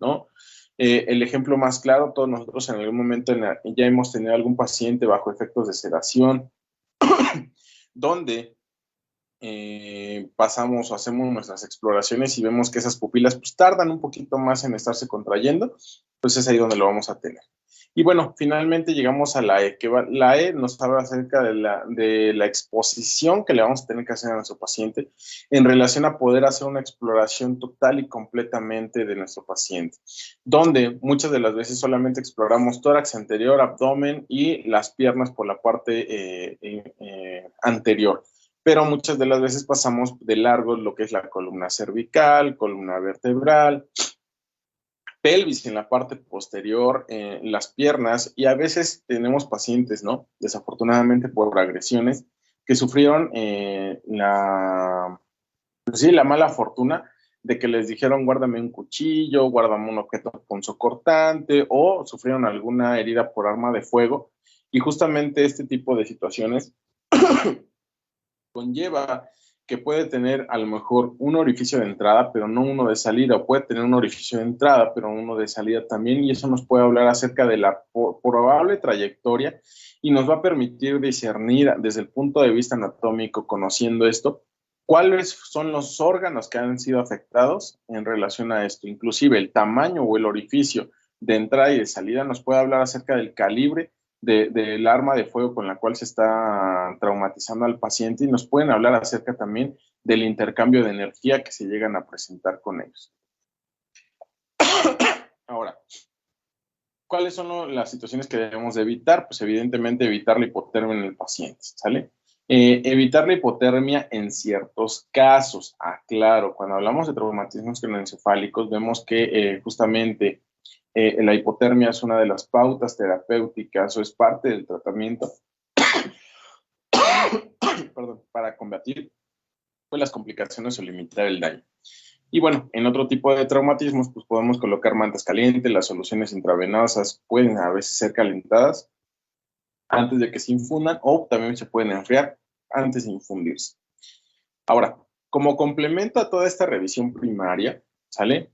¿no? El ejemplo más claro, todos nosotros en algún momento ya hemos tenido algún paciente bajo efectos de sedación, donde pasamos o hacemos nuestras exploraciones y vemos que esas pupilas pues tardan un poquito más en estarse contrayendo, pues es ahí donde lo vamos a tener. Y bueno, finalmente llegamos a la E, la E nos habla acerca de la exposición que le vamos a tener que hacer a nuestro paciente en relación a poder hacer una exploración total y completamente de nuestro paciente, donde muchas de las veces solamente exploramos tórax anterior, abdomen y las piernas por la parte anterior, pero muchas de las veces pasamos de largo lo que es la columna cervical, columna vertebral, pelvis en la parte posterior, las piernas, y a veces tenemos pacientes, ¿no? Desafortunadamente por agresiones, que sufrieron pues sí, la mala fortuna de que les dijeron guárdame un cuchillo, guárdame un objeto punzocortante, o sufrieron alguna herida por arma de fuego, y justamente este tipo de situaciones conlleva que puede tener a lo mejor un orificio de entrada, pero no uno de salida, o puede tener un orificio de entrada, pero uno de salida también, y eso nos puede hablar acerca de la probable trayectoria y nos va a permitir discernir desde el punto de vista anatómico, conociendo esto, cuáles son los órganos que han sido afectados en relación a esto. Inclusive el tamaño o el orificio de entrada y de salida nos puede hablar acerca del calibre del arma de fuego con la cual se está traumatizando al paciente, y nos pueden hablar acerca también del intercambio de energía que se llegan a presentar con ellos. Ahora, ¿cuáles son las situaciones que debemos de evitar? Pues evidentemente evitar la hipotermia en el paciente, ¿sale? Evitar la hipotermia en ciertos casos. Claro, cuando hablamos de traumatismos craneoencefálicos vemos que justamente la hipotermia es una de las pautas terapéuticas o es parte del tratamiento perdón, para combatir pues, las complicaciones o limitar el daño. Y bueno, en otro tipo de traumatismos, pues podemos colocar mantas calientes, las soluciones intravenosas pueden a veces ser calentadas antes de que se infundan, o también se pueden enfriar antes de infundirse. Ahora, como complemento a toda esta revisión primaria, ¿sale?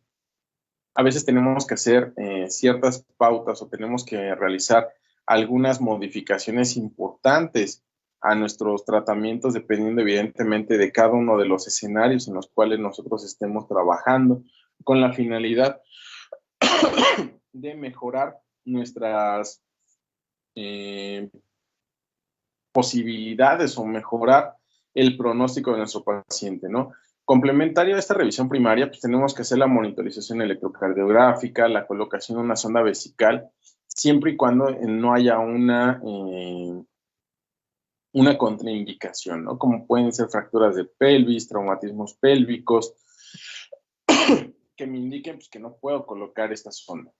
A veces tenemos que hacer ciertas pautas o tenemos que realizar algunas modificaciones importantes a nuestros tratamientos dependiendo evidentemente de cada uno de los escenarios en los cuales nosotros estemos trabajando con la finalidad de mejorar nuestras posibilidades o mejorar el pronóstico de nuestro paciente, ¿no? Complementario a esta revisión primaria, pues tenemos que hacer la monitorización electrocardiográfica, la colocación de una sonda vesical, siempre y cuando no haya una contraindicación, ¿no? Como pueden ser fracturas de pelvis, traumatismos pélvicos, que me indiquen pues, que no puedo colocar esta sonda.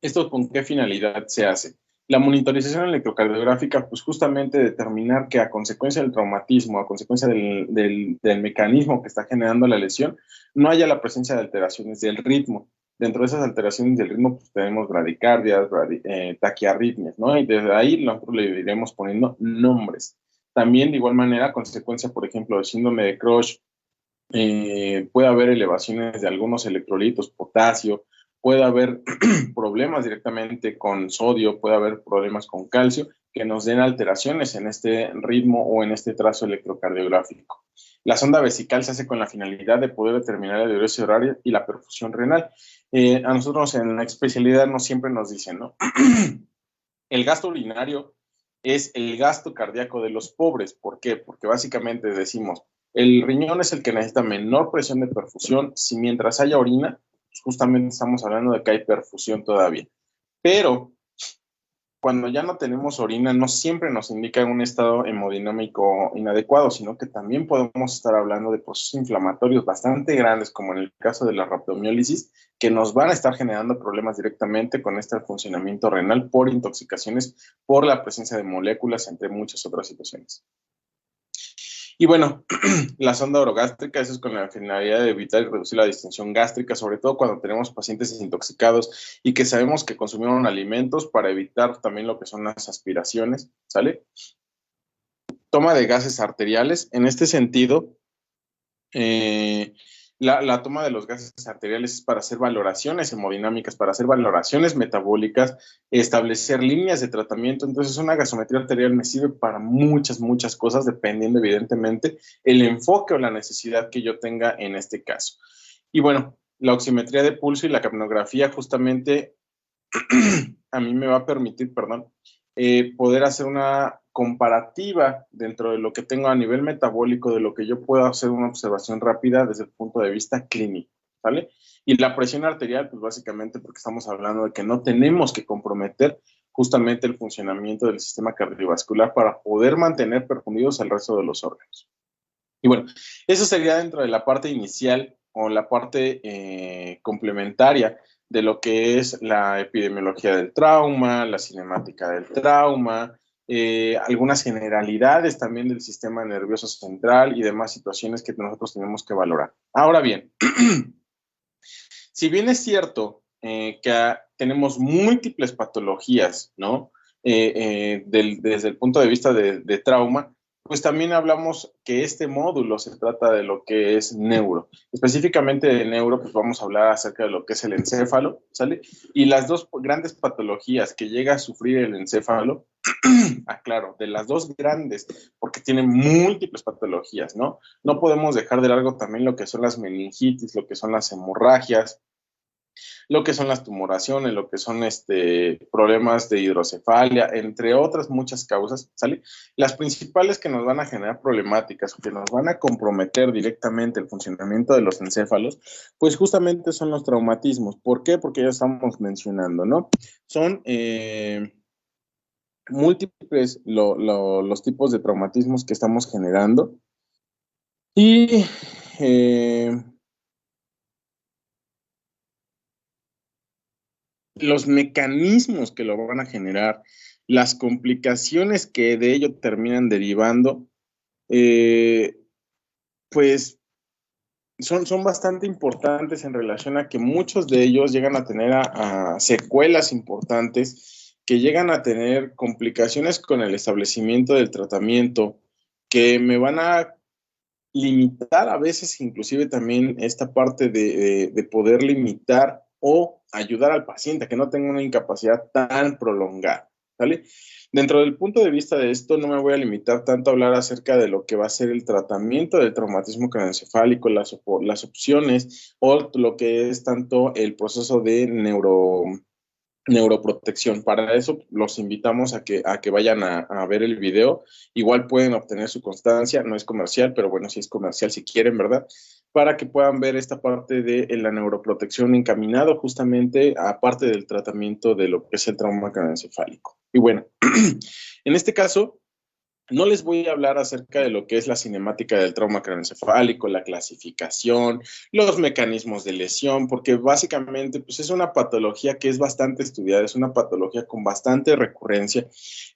¿Esto con qué finalidad se hace? La monitorización electrocardiográfica, pues justamente determinar que a consecuencia del traumatismo, a consecuencia del mecanismo que está generando la lesión, no haya la presencia de alteraciones del ritmo. Dentro de esas alteraciones del ritmo, pues tenemos bradicardias, taquiarritmias, ¿no? Y desde ahí nosotros le iremos poniendo nombres. También, de igual manera, a consecuencia, por ejemplo, del síndrome de Crush, puede haber elevaciones de algunos electrolitos, potasio, puede haber problemas directamente con sodio, puede haber problemas con calcio que nos den alteraciones en este ritmo o en este trazo electrocardiográfico. La sonda vesical se hace con la finalidad de poder determinar la diuresis horaria y la perfusión renal. A nosotros en la especialidad no siempre nos dicen, ¿no? El gasto urinario es el gasto cardíaco de los pobres. ¿Por qué? Porque básicamente decimos, el riñón es el que necesita menor presión de perfusión. Si mientras haya orina, pues justamente estamos hablando de que hay perfusión todavía. Pero cuando ya no tenemos orina, no siempre nos indica un estado hemodinámico inadecuado, sino que también podemos estar hablando de procesos inflamatorios bastante grandes, como en el caso de la rhabdomiólisis, que nos van a estar generando problemas directamente con este funcionamiento renal por intoxicaciones, por la presencia de moléculas, entre muchas otras situaciones. Y bueno, la sonda orogástrica, eso es con la finalidad de evitar y reducir la distensión gástrica, sobre todo cuando tenemos pacientes desintoxicados y que sabemos que consumieron alimentos, para evitar también lo que son las aspiraciones, ¿sale? Toma de gases arteriales. En este sentido, La toma de los gases arteriales es para hacer valoraciones hemodinámicas, para hacer valoraciones metabólicas, establecer líneas de tratamiento. Entonces, una gasometría arterial me sirve para muchas, muchas cosas, dependiendo evidentemente el enfoque o la necesidad que yo tenga en este caso. Y bueno, la oximetría de pulso y la capnografía justamente a mí me va a permitir, perdón, poder hacer una comparativa dentro de lo que tengo a nivel metabólico, de lo que yo puedo hacer una observación rápida desde el punto de vista clínico, ¿vale? Y la presión arterial, pues básicamente porque estamos hablando de que no tenemos que comprometer justamente el funcionamiento del sistema cardiovascular para poder mantener perfundidos al resto de los órganos. Y bueno, eso sería dentro de la parte inicial o la parte complementaria de lo que es la epidemiología del trauma, la cinemática del trauma, algunas generalidades también del sistema nervioso central y demás situaciones que nosotros tenemos que valorar. Ahora bien, si bien es cierto que tenemos múltiples patologías, ¿no? Desde el punto de vista de trauma, pues también hablamos que este módulo se trata de lo que es neuro. Específicamente de neuro, pues vamos a hablar acerca de lo que es el encéfalo, ¿sale? Y las dos grandes patologías que llega a sufrir el encéfalo, claro, de las dos grandes, porque tienen múltiples patologías, ¿no? No podemos dejar de largo también lo que son las meningitis, lo que son las hemorragias, lo que son las tumoraciones, lo que son problemas de hidrocefalia, entre otras muchas causas, ¿sale? Las principales que nos van a generar problemáticas o que nos van a comprometer directamente el funcionamiento de los encéfalos, pues justamente son los traumatismos. ¿Por qué? Porque ya estamos mencionando, ¿no? Son múltiples los tipos de traumatismos que estamos generando y los mecanismos que lo van a generar, las complicaciones que de ello terminan derivando, pues son bastante importantes en relación a que muchos de ellos llegan a tener a secuelas importantes, que llegan a tener complicaciones con el establecimiento del tratamiento, que me van a limitar a veces inclusive también esta parte de poder limitar o ayudar al paciente a que no tenga una incapacidad tan prolongada, ¿vale? Dentro del punto de vista de esto, no me voy a limitar tanto a hablar acerca de lo que va a ser el tratamiento del traumatismo craneoencefálico, las opciones o lo que es tanto el proceso de neuroprotección. Para eso los invitamos a que vayan a ver el video. Igual pueden obtener su constancia, no es comercial, pero bueno, sí es comercial si quieren, ¿verdad? Para que puedan ver esta parte de la neuroprotección encaminado justamente a parte del tratamiento de lo que es el trauma craneoencefálico. Y bueno, en este caso, no les voy a hablar acerca de lo que es la cinemática del trauma craneoencefálico, la clasificación, los mecanismos de lesión, porque básicamente pues es una patología que es bastante estudiada, es una patología con bastante recurrencia,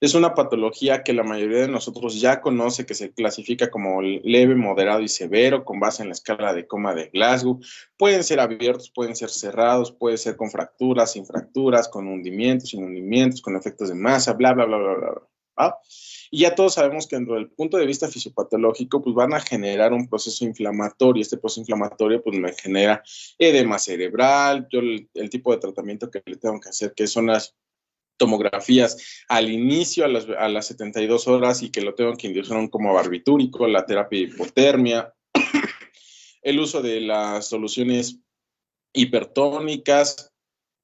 es una patología que la mayoría de nosotros ya conoce, que se clasifica como leve, moderado y severo, con base en la escala de Coma de Glasgow. Pueden ser abiertos, pueden ser cerrados, puede ser con fracturas, sin fracturas, con hundimientos, sin hundimientos, con efectos de masa, bla, bla, bla, bla, bla, bla. ¿Ah? Y ya todos sabemos que dentro del punto de vista fisiopatológico, pues van a generar un proceso inflamatorio. Este proceso inflamatorio, pues me genera edema cerebral. Yo el tipo de tratamiento que le tengo que hacer, que son las tomografías al inicio, a las 72 horas, y que lo tengo que inducir un como barbitúrico, la terapia de hipotermia, el uso de las soluciones hipertónicas.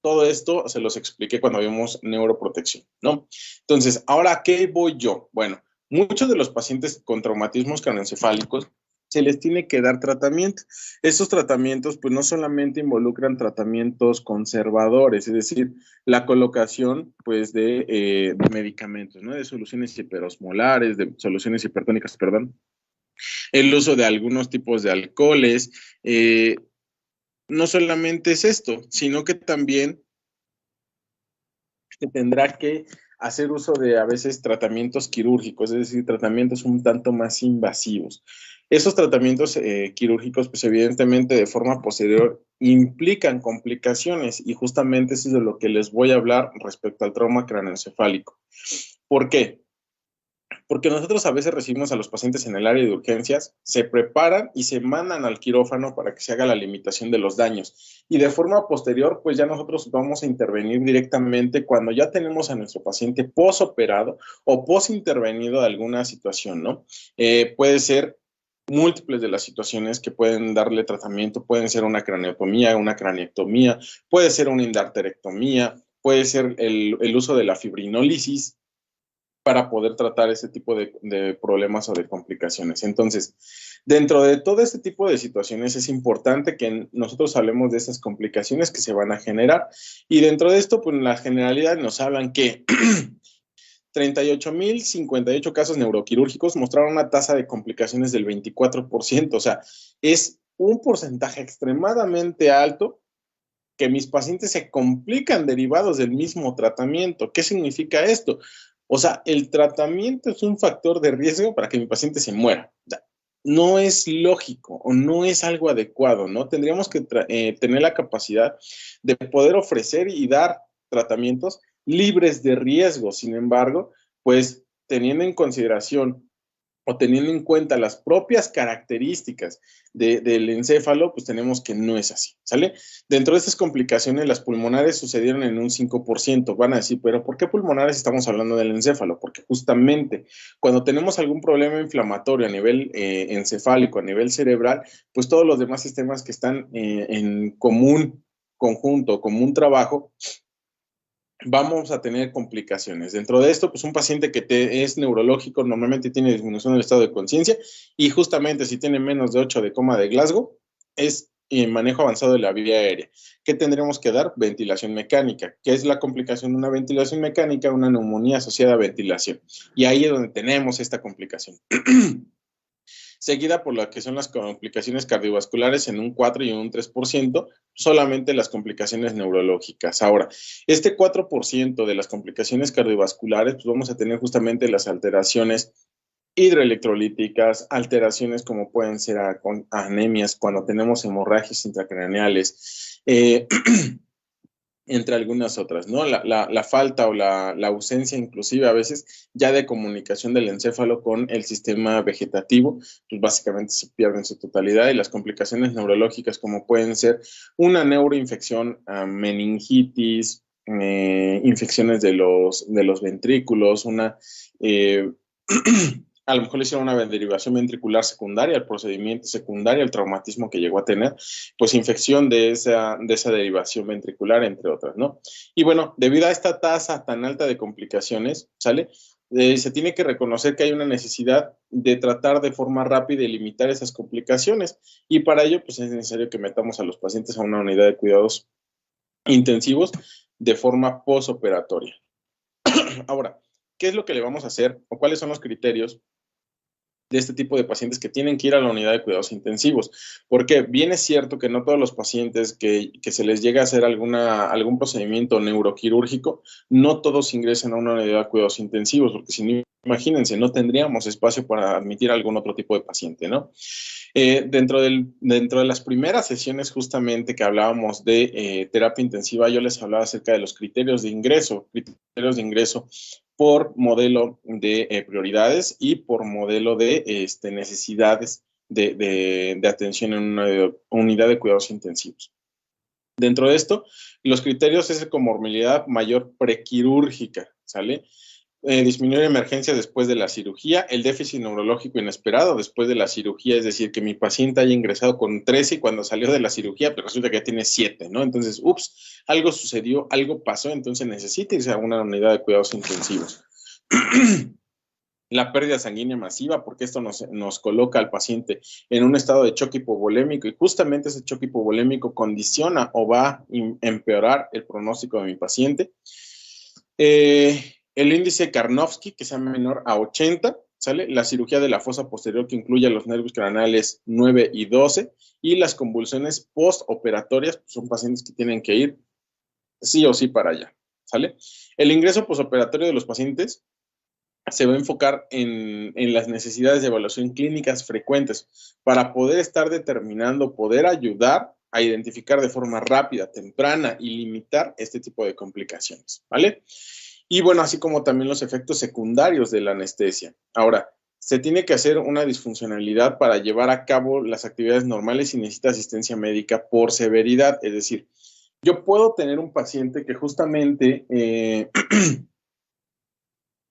Todo esto se los expliqué cuando vimos neuroprotección, ¿no? Entonces, ¿ahora a qué voy yo? Bueno, muchos de los pacientes con traumatismos craneoencefálicos se les tiene que dar tratamiento. Estos tratamientos, pues no solamente involucran tratamientos conservadores, es decir, la colocación, pues, de medicamentos, ¿no? De soluciones hiperosmolares, de soluciones hipertónicas, perdón, el uso de algunos tipos de alcoholes, no solamente es esto, sino que también se tendrá que hacer uso de a veces tratamientos quirúrgicos, es decir, tratamientos un tanto más invasivos. Esos tratamientos quirúrgicos, pues evidentemente de forma posterior implican complicaciones, y justamente eso es de lo que les voy a hablar respecto al trauma craneoencefálico. ¿Por qué? Porque nosotros a veces recibimos a los pacientes en el área de urgencias, se preparan y se mandan al quirófano para que se haga la limitación de los daños. Y de forma posterior, pues ya nosotros vamos a intervenir directamente cuando ya tenemos a nuestro paciente posoperado o posintervenido de alguna situación, ¿no? Puede ser múltiples de las situaciones que pueden darle tratamiento, pueden ser una craneotomía, una craneectomía, puede ser una endarterectomía, puede ser el uso de la fibrinólisis, para poder tratar ese tipo de problemas o de complicaciones. Entonces, dentro de todo este tipo de situaciones es importante que nosotros hablemos de esas complicaciones que se van a generar y dentro de esto, pues la generalidad nos hablan que 38,058 casos neuroquirúrgicos mostraron una tasa de complicaciones del 24%, o sea, es un porcentaje extremadamente alto que mis pacientes se complican derivados del mismo tratamiento. ¿Qué significa esto? O sea, el tratamiento es un factor de riesgo para que mi paciente se muera. O sea, no es lógico o no es algo adecuado, ¿no? Tendríamos que tener la capacidad de poder ofrecer y dar tratamientos libres de riesgo. Sin embargo, pues teniendo en consideración o teniendo en cuenta las propias características del encéfalo, pues tenemos que no es así, ¿sale? Dentro de estas complicaciones, las pulmonares sucedieron en un 5%. Van a decir, pero ¿por qué pulmonares estamos hablando del encéfalo? Porque justamente cuando tenemos algún problema inflamatorio a nivel encefálico, a nivel cerebral, pues todos los demás sistemas que están en común conjunto, común trabajo, vamos a tener complicaciones. Dentro de esto, pues un paciente que es neurológico normalmente tiene disminución del estado de conciencia y justamente si tiene menos de 8 de coma de Glasgow, es manejo avanzado de la vía aérea. ¿Qué tendremos que dar? Ventilación mecánica. ¿Qué es la complicación de una ventilación mecánica? Una neumonía asociada a ventilación. Y ahí es donde tenemos esta complicación. Seguida por lo que son las complicaciones cardiovasculares en un 4 y un 3%, solamente las complicaciones neurológicas. Ahora, este 4% de las complicaciones cardiovasculares, pues vamos a tener justamente las alteraciones hidroelectrolíticas, alteraciones como pueden ser anemias cuando tenemos hemorragias intracraneales, entre algunas otras, ¿no? La falta o la ausencia inclusive a veces ya de comunicación del encéfalo con el sistema vegetativo, pues básicamente se pierde en su totalidad y las complicaciones neurológicas como pueden ser una neuroinfección, meningitis, infecciones de los ventrículos, a lo mejor le hicieron una derivación ventricular secundaria, el procedimiento secundario, el traumatismo que llegó a tener, pues infección de esa derivación ventricular, entre otras, ¿no? Y bueno, debido a esta tasa tan alta de complicaciones, ¿sale? Se tiene que reconocer que hay una necesidad de tratar de forma rápida y limitar esas complicaciones. Y para ello, pues es necesario que metamos a los pacientes a una unidad de cuidados intensivos de forma posoperatoria. Ahora, ¿qué es lo que le vamos a hacer o cuáles son los criterios de este tipo de pacientes que tienen que ir a la unidad de cuidados intensivos? Porque bien es cierto que no todos los pacientes que se les llega a hacer algún procedimiento neuroquirúrgico, no todos ingresan a una unidad de cuidados intensivos, porque si no, imagínense, no tendríamos espacio para admitir algún otro tipo de paciente, ¿no? Dentro de las primeras sesiones justamente que hablábamos de terapia intensiva, yo les hablaba acerca de los criterios de ingreso por modelo de prioridades y por modelo de necesidades de atención en una unidad de cuidados intensivos. Dentro de esto, los criterios es comorbilidad mayor prequirúrgica, ¿sale? Disminuir emergencia después de la cirugía, el déficit neurológico inesperado después de la cirugía, es decir, que mi paciente haya ingresado con 13 y cuando salió de la cirugía, pero resulta que ya tiene 7, ¿no? Entonces, algo sucedió, algo pasó, entonces necesita irse a una unidad de cuidados intensivos. La pérdida sanguínea masiva, porque esto nos coloca al paciente en un estado de choque hipovolémico y justamente ese choque hipovolémico condiciona o va a empeorar el pronóstico de mi paciente. El índice Karnofsky, que sea menor a 80, ¿sale? La cirugía de la fosa posterior que incluye los nervios craneales 9 y 12 y las convulsiones postoperatorias, pues son pacientes que tienen que ir sí o sí para allá, ¿sale? El ingreso postoperatorio de los pacientes se va a enfocar en las necesidades de evaluación clínicas frecuentes para poder estar determinando, poder ayudar a identificar de forma rápida, temprana y limitar este tipo de complicaciones, ¿vale? Y bueno, así como también los efectos secundarios de la anestesia. Ahora, se tiene que hacer una disfuncionalidad para llevar a cabo las actividades normales y necesita asistencia médica por severidad. Es decir, yo puedo tener un paciente que justamente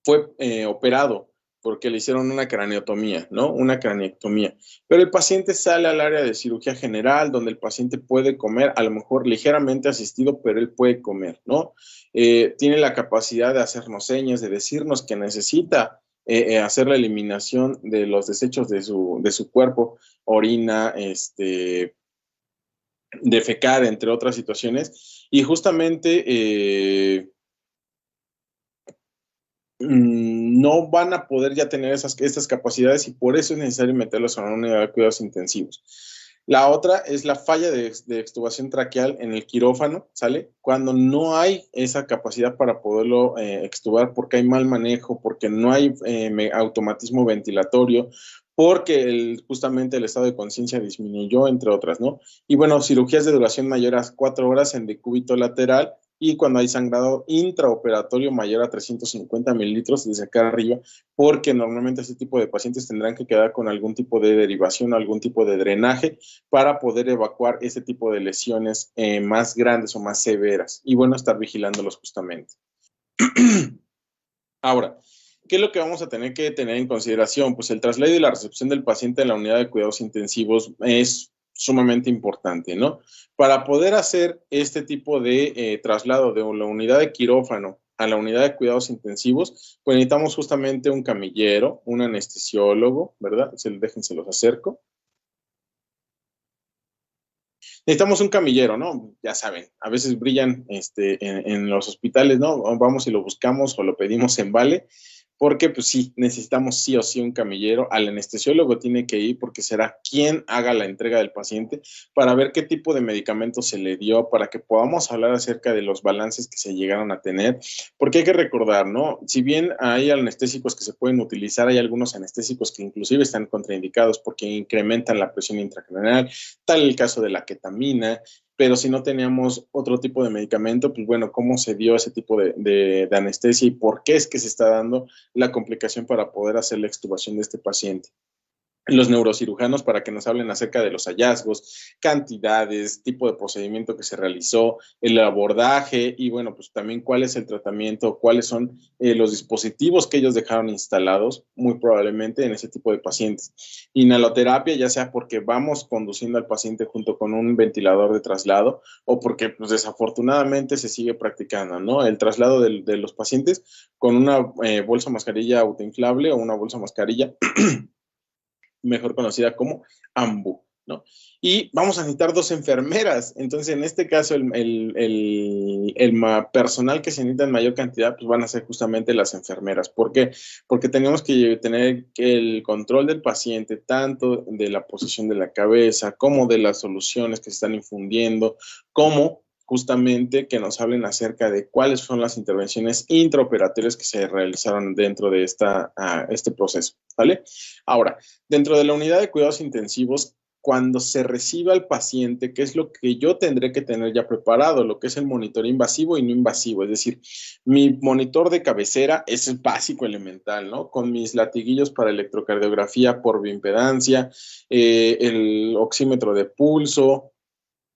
fue operado porque le hicieron una craneotomía, ¿no? Una craneectomía. Pero el paciente sale al área de cirugía general, donde el paciente puede comer, a lo mejor ligeramente asistido, pero él puede comer, ¿no? Tiene la capacidad de hacernos señas, de decirnos que necesita hacer la eliminación de los desechos de su cuerpo, orina, defecar, entre otras situaciones. Y justamente no van a poder ya tener estas capacidades y por eso es necesario meterlos a una unidad de cuidados intensivos. La otra es la falla de extubación traqueal en el quirófano, ¿sale? Cuando no hay esa capacidad para poderlo extubar porque hay mal manejo, porque no hay automatismo ventilatorio, porque justamente el estado de conciencia disminuyó, entre otras, ¿no? Y bueno, cirugías de duración mayor a 4 horas en decúbito lateral, y cuando hay sangrado intraoperatorio mayor a 350 mililitros desde acá arriba, porque normalmente este tipo de pacientes tendrán que quedar con algún tipo de derivación, algún tipo de drenaje para poder evacuar ese tipo de lesiones más grandes o más severas. Y bueno, estar vigilándolos justamente. Ahora, ¿qué es lo que vamos a tener que tener en consideración? Pues el traslado y la recepción del paciente en la unidad de cuidados intensivos es sumamente importante, ¿no? Para poder hacer este tipo de traslado de la unidad de quirófano a la unidad de cuidados intensivos, pues necesitamos justamente un camillero, un anestesiólogo, ¿verdad? Déjense los acerco. Necesitamos un camillero, ¿no? Ya saben, a veces brillan en los hospitales, ¿no? Vamos y lo buscamos o lo pedimos en Vale, porque pues sí, necesitamos sí o sí un camillero. Al anestesiólogo tiene que ir porque será quien haga la entrega del paciente para ver qué tipo de medicamento se le dio, para que podamos hablar acerca de los balances que se llegaron a tener, porque hay que recordar, ¿no? Si bien hay anestésicos que se pueden utilizar, hay algunos anestésicos que inclusive están contraindicados porque incrementan la presión intracraneal, tal el caso de la ketamina, pero si no teníamos otro tipo de medicamento, pues bueno, ¿cómo se dio ese tipo de anestesia y por qué es que se está dando la complicación para poder hacer la extubación de este paciente? Los neurocirujanos para que nos hablen acerca de los hallazgos, cantidades, tipo de procedimiento que se realizó, el abordaje y bueno, pues también cuál es el tratamiento, cuáles son los dispositivos que ellos dejaron instalados, muy probablemente en ese tipo de pacientes. Inhaloterapia, ya sea porque vamos conduciendo al paciente junto con un ventilador de traslado o porque pues desafortunadamente se sigue practicando, ¿no? El traslado de los pacientes con una bolsa mascarilla autoinflable o una bolsa mascarilla mejor conocida como AMBU, ¿no? Y vamos a necesitar 2 enfermeras. Entonces, en este caso, el personal que se necesita en mayor cantidad, pues van a ser justamente las enfermeras. ¿Por qué? Porque tenemos que tener el control del paciente, tanto de la posición de la cabeza, como de las soluciones que se están infundiendo, como justamente que nos hablen acerca de cuáles son las intervenciones intraoperatorias que se realizaron dentro de este proceso, ¿vale? Ahora, dentro de la unidad de cuidados intensivos, cuando se reciba al paciente, ¿qué es lo que yo tendré que tener ya preparado? Lo que es el monitor invasivo y no invasivo. Es decir, mi monitor de cabecera es el básico elemental, ¿no? Con mis latiguillos para electrocardiografía por bioimpedancia, el oxímetro de pulso,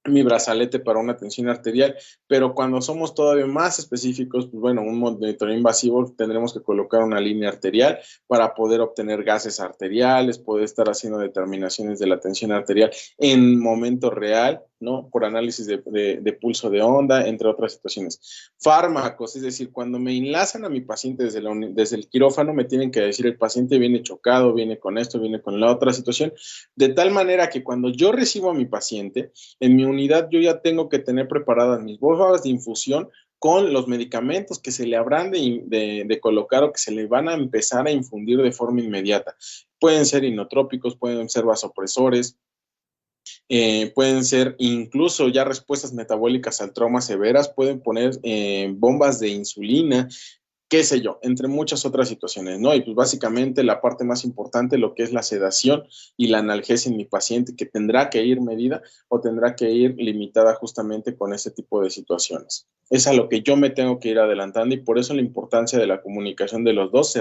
mi brazalete para una tensión arterial, pero cuando somos todavía más específicos, pues bueno, un monitor invasivo tendremos que colocar una línea arterial para poder obtener gases arteriales, poder estar haciendo determinaciones de la tensión arterial en momento real, ¿no? Por análisis de pulso de onda, entre otras situaciones. Fármacos, es decir, cuando me enlazan a mi paciente desde el quirófano, me tienen que decir el paciente viene chocado, viene con esto, viene con la otra situación, de tal manera que cuando yo recibo a mi paciente, en mi unidad yo ya tengo que tener preparadas mis bolsas de infusión con los medicamentos que se le habrán de colocar o que se le van a empezar a infundir de forma inmediata. Pueden ser inotrópicos, pueden ser vasopresores, pueden ser incluso ya respuestas metabólicas al trauma severas, pueden poner bombas de insulina, qué sé yo, entre muchas otras situaciones, ¿no? Y pues básicamente la parte más importante, lo que es la sedación y la analgesia en mi paciente, que tendrá que ir medida o tendrá que ir limitada justamente con ese tipo de situaciones. Es a lo que yo me tengo que ir adelantando y por eso la importancia de la comunicación de los dos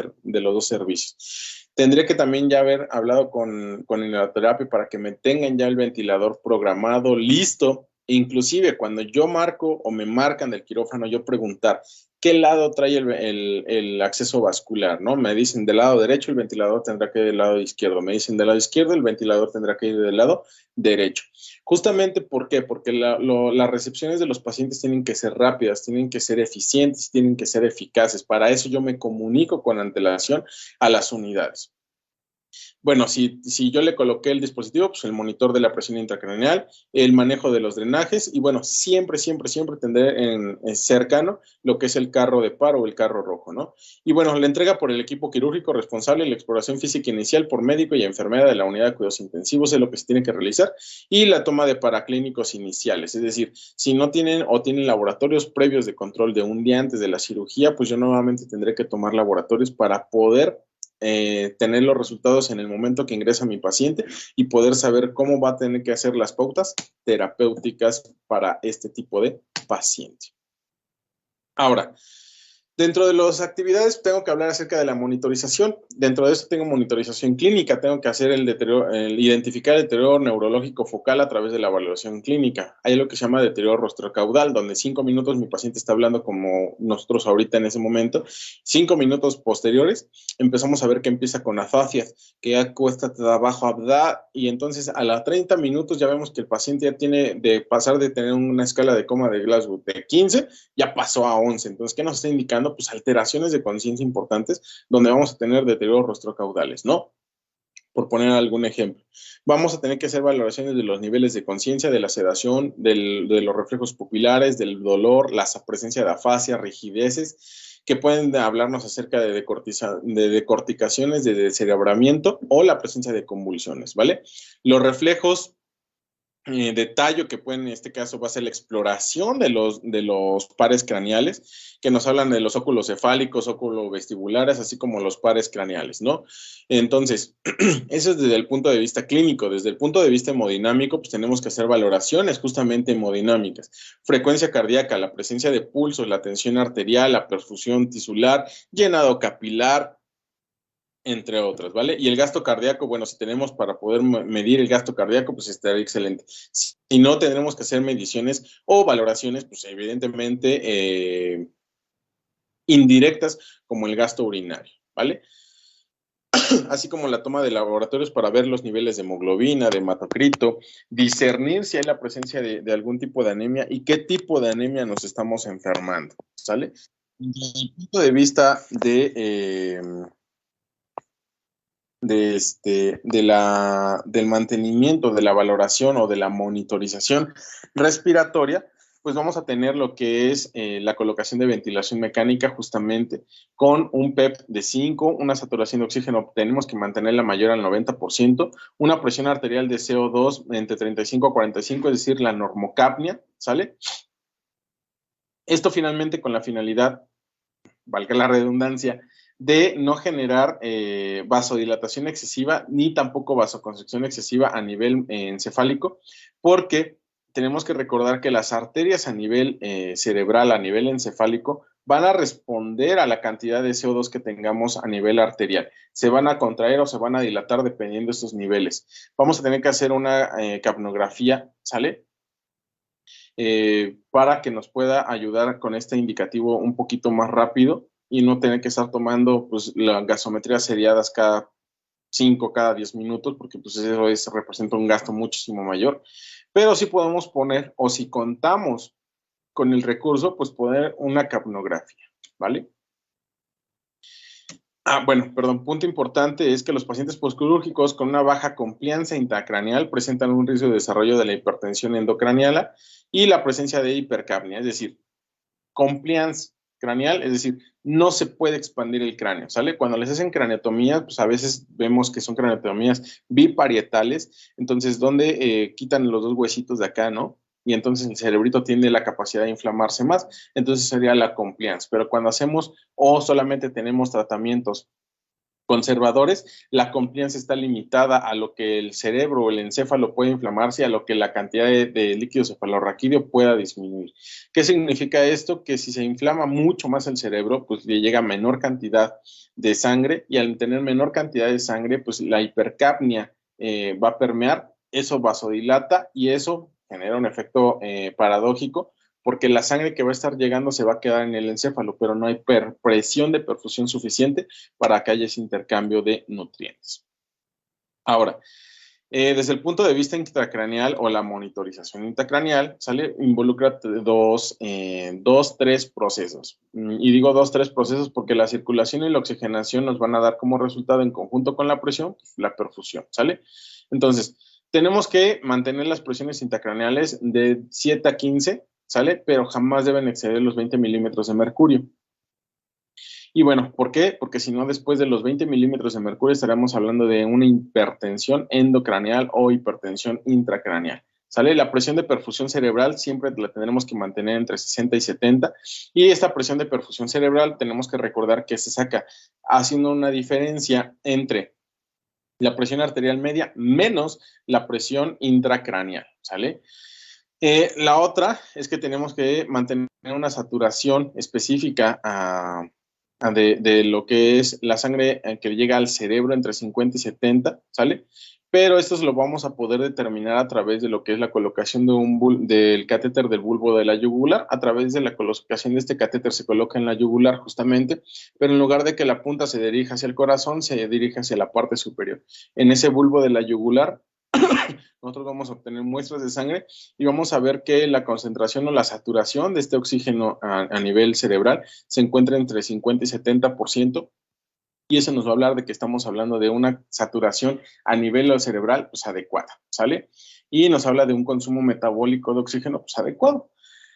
servicios. Tendré que también ya haber hablado con inhaloterapia para que me tengan ya el ventilador programado, listo. Inclusive cuando yo marco o me marcan del quirófano, yo preguntar, ¿qué lado trae el acceso vascular? ¿No? Me dicen del lado derecho, el ventilador tendrá que ir del lado izquierdo. Me dicen del lado izquierdo, el ventilador tendrá que ir del lado derecho. Justamente, ¿por qué? Porque las recepciones de los pacientes tienen que ser rápidas, tienen que ser eficientes, tienen que ser eficaces. Para eso yo me comunico con antelación a las unidades. Bueno, si yo le coloqué el dispositivo, pues el monitor de la presión intracraneal, el manejo de los drenajes y bueno, siempre tendré en cercano lo que es el carro de paro o el carro rojo, ¿no? Y bueno, la entrega por el equipo quirúrgico responsable y la exploración física inicial por médico y enfermera de la unidad de cuidados intensivos es lo que se tiene que realizar y la toma de paraclínicos iniciales, es decir, si no tienen o tienen laboratorios previos de control de un día antes de la cirugía, pues yo nuevamente tendré que tomar laboratorios para poder tener los resultados en el momento que ingresa mi paciente y poder saber cómo va a tener que hacer las pautas terapéuticas para este tipo de paciente. Ahora, dentro de las actividades tengo que hablar acerca de la monitorización. Dentro de esto tengo monitorización clínica, tengo que hacer identificar el deterioro neurológico focal a través de la evaluación clínica. Hay lo que se llama deterioro rostrocaudal, donde 5 minutos mi paciente está hablando como nosotros ahorita en ese momento. 5 minutos posteriores empezamos a ver que empieza con afasias, que ya cuesta trabajo hablar y entonces a los 30 minutos ya vemos que el paciente ya tiene de pasar de tener una escala de coma de Glasgow de 15, ya pasó a 11. Entonces, ¿qué nos está indicando? Pues alteraciones de conciencia importantes donde vamos a tener deterioros rostrocaudales, ¿no? Por poner algún ejemplo. Vamos a tener que hacer valoraciones de los niveles de conciencia, de la sedación, de los reflejos pupilares, del dolor, la presencia de afasia, rigideces, que pueden hablarnos acerca de decorticaciones, de descerebramiento o la presencia de convulsiones, ¿vale? Los reflejos de tallo, que pueden, en este caso, va a ser la exploración de los pares craneales, que nos hablan de los óculos cefálicos, óculos vestibulares, así como los pares craneales, ¿no? Entonces, eso es desde el punto de vista clínico. Desde el punto de vista hemodinámico, pues tenemos que hacer valoraciones justamente hemodinámicas. Frecuencia cardíaca, la presencia de pulsos, la tensión arterial, la perfusión tisular, llenado capilar, entre otras, ¿vale? Y el gasto cardíaco, bueno, si tenemos para poder medir el gasto cardíaco, pues estaría excelente. Si no, tendremos que hacer mediciones o valoraciones, pues evidentemente indirectas, como el gasto urinario, ¿vale? Así como la toma de laboratorios para ver los niveles de hemoglobina, de hematocrito, discernir si hay la presencia de algún tipo de anemia y qué tipo de anemia nos estamos enfermando, ¿sale? Desde el punto de vista del mantenimiento, de la valoración o de la monitorización respiratoria, pues vamos a tener lo que es la colocación de ventilación mecánica justamente con un PEP de 5, una saturación de oxígeno tenemos que mantenerla mayor al 90%, una presión arterial de CO2 entre 35 a 45, es decir, la normocapnia, ¿sale? Esto finalmente con la finalidad, valga la redundancia, de no generar vasodilatación excesiva ni tampoco vasoconstricción excesiva a nivel encefálico, porque tenemos que recordar que las arterias a nivel cerebral, a nivel encefálico, van a responder a la cantidad de CO2 que tengamos a nivel arterial. Se van a contraer o se van a dilatar dependiendo de estos niveles. Vamos a tener que hacer una capnografía, ¿sale? Para que nos pueda ayudar con este indicativo un poquito más rápido y no tener que estar tomando pues, las gasometrías seriadas cada 5, cada 10 minutos, porque pues eso representa un gasto muchísimo mayor. Pero sí podemos poner, o si contamos con el recurso, pues poner una capnografía, ¿vale? Bueno, perdón, punto importante es que los pacientes postquirúrgicos con una baja complianza intracraneal presentan un riesgo de desarrollo de la hipertensión endocraneal y la presencia de hipercapnia, es decir, compliance craneal, es decir, no se puede expandir el cráneo, ¿sale? Cuando les hacen craneotomías, pues a veces vemos que son craneotomías biparietales, entonces donde quitan los dos huesitos de acá, ¿no? y entonces el cerebrito tiene la capacidad de inflamarse más, entonces sería la compliance. Pero cuando hacemos o solamente tenemos tratamientos conservadores, la compliance está limitada a lo que el cerebro o el encéfalo puede inflamarse y a lo que la cantidad de líquido cefalorraquídeo pueda disminuir. ¿Qué significa esto? Que si se inflama mucho más el cerebro, pues le llega menor cantidad de sangre y al tener menor cantidad de sangre, pues la hipercapnia va a permear, eso vasodilata y eso genera un efecto paradójico porque la sangre que va a estar llegando se va a quedar en el encéfalo, pero no hay presión de perfusión suficiente para que haya ese intercambio de nutrientes. Ahora, desde el punto de vista intracraneal o la monitorización intracraneal, involucra tres procesos. Y digo tres procesos porque la circulación y la oxigenación nos van a dar como resultado en conjunto con la presión, la perfusión, ¿sale? Entonces, tenemos que mantener las presiones intracraneales de 7 a 15, ¿sale? Pero jamás deben exceder los 20 milímetros de mercurio. Y bueno, ¿por qué? Porque si no, después de los 20 milímetros de mercurio estaremos hablando de una hipertensión endocraneal o hipertensión intracraneal. ¿Sale? La presión de perfusión cerebral siempre la tendremos que mantener entre 60 y 70. Y esta presión de perfusión cerebral tenemos que recordar que se saca haciendo una diferencia entre la presión arterial media menos la presión intracraneal. ¿Sale? La otra es que tenemos que mantener una saturación específica de lo que es la sangre que llega al cerebro entre 50 y 70, ¿sale? Pero esto lo vamos a poder determinar a través de lo que es la colocación del catéter del bulbo de la yugular. A través de la colocación de este catéter se coloca en la yugular justamente, pero en lugar de que la punta se dirija hacia el corazón, se dirige hacia la parte superior. En ese bulbo de la yugular nosotros vamos a obtener muestras de sangre y vamos a ver que la concentración o la saturación de este oxígeno a nivel cerebral se encuentra entre 50 y 70%. Y eso nos va a hablar de que estamos hablando de una saturación a nivel cerebral pues adecuada, ¿sale? Y nos habla de un consumo metabólico de oxígeno pues adecuado.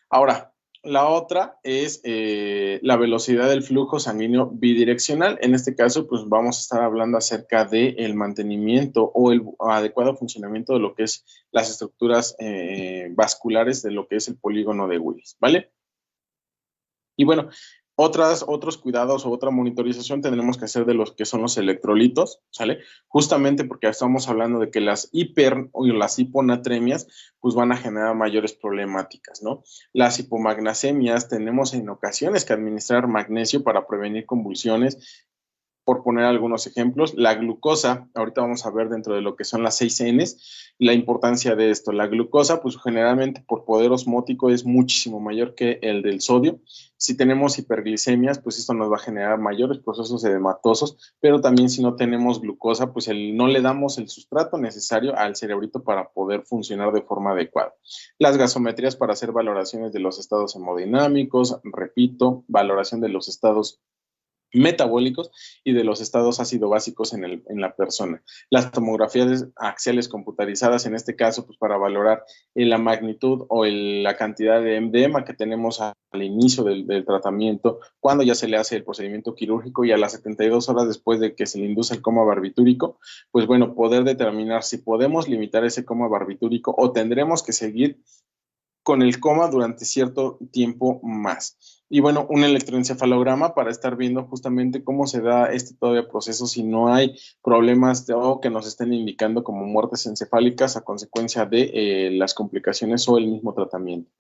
Ahora, la otra es la velocidad del flujo sanguíneo bidireccional. En este caso, pues vamos a estar hablando acerca del mantenimiento o el adecuado funcionamiento de lo que es las estructuras vasculares de lo que es el polígono de Willis, ¿vale? Y bueno, otros cuidados o otra monitorización tendremos que hacer de los que son los electrolitos, ¿sale? Justamente porque estamos hablando de que las hiper o las hiponatremias pues van a generar mayores problemáticas, ¿no? Las hipomagnasemias tenemos en ocasiones que administrar magnesio para prevenir convulsiones. Por poner algunos ejemplos, la glucosa, ahorita vamos a ver dentro de lo que son las 6 Ns, la importancia de esto. La glucosa, pues generalmente por poder osmótico es muchísimo mayor que el del sodio. Si tenemos hiperglicemias, pues esto nos va a generar mayores procesos edematosos, pero también si no tenemos glucosa, pues no le damos el sustrato necesario al cerebrito para poder funcionar de forma adecuada. Las gasometrías para hacer valoraciones de los estados hemodinámicos, repito, valoración de los estados metabólicos y de los estados ácido-básicos en la persona. Las tomografías axiales computarizadas, en este caso, pues para valorar la magnitud o la cantidad de edema que tenemos al inicio del tratamiento, cuando ya se le hace el procedimiento quirúrgico y a las 72 horas después de que se le induce el coma barbitúrico, pues bueno, poder determinar si podemos limitar ese coma barbitúrico o tendremos que seguir con el coma durante cierto tiempo más. Y bueno, un electroencefalograma para estar viendo justamente cómo se da este todavía proceso si no hay problemas o que nos estén indicando como muertes encefálicas a consecuencia de las complicaciones o el mismo tratamiento.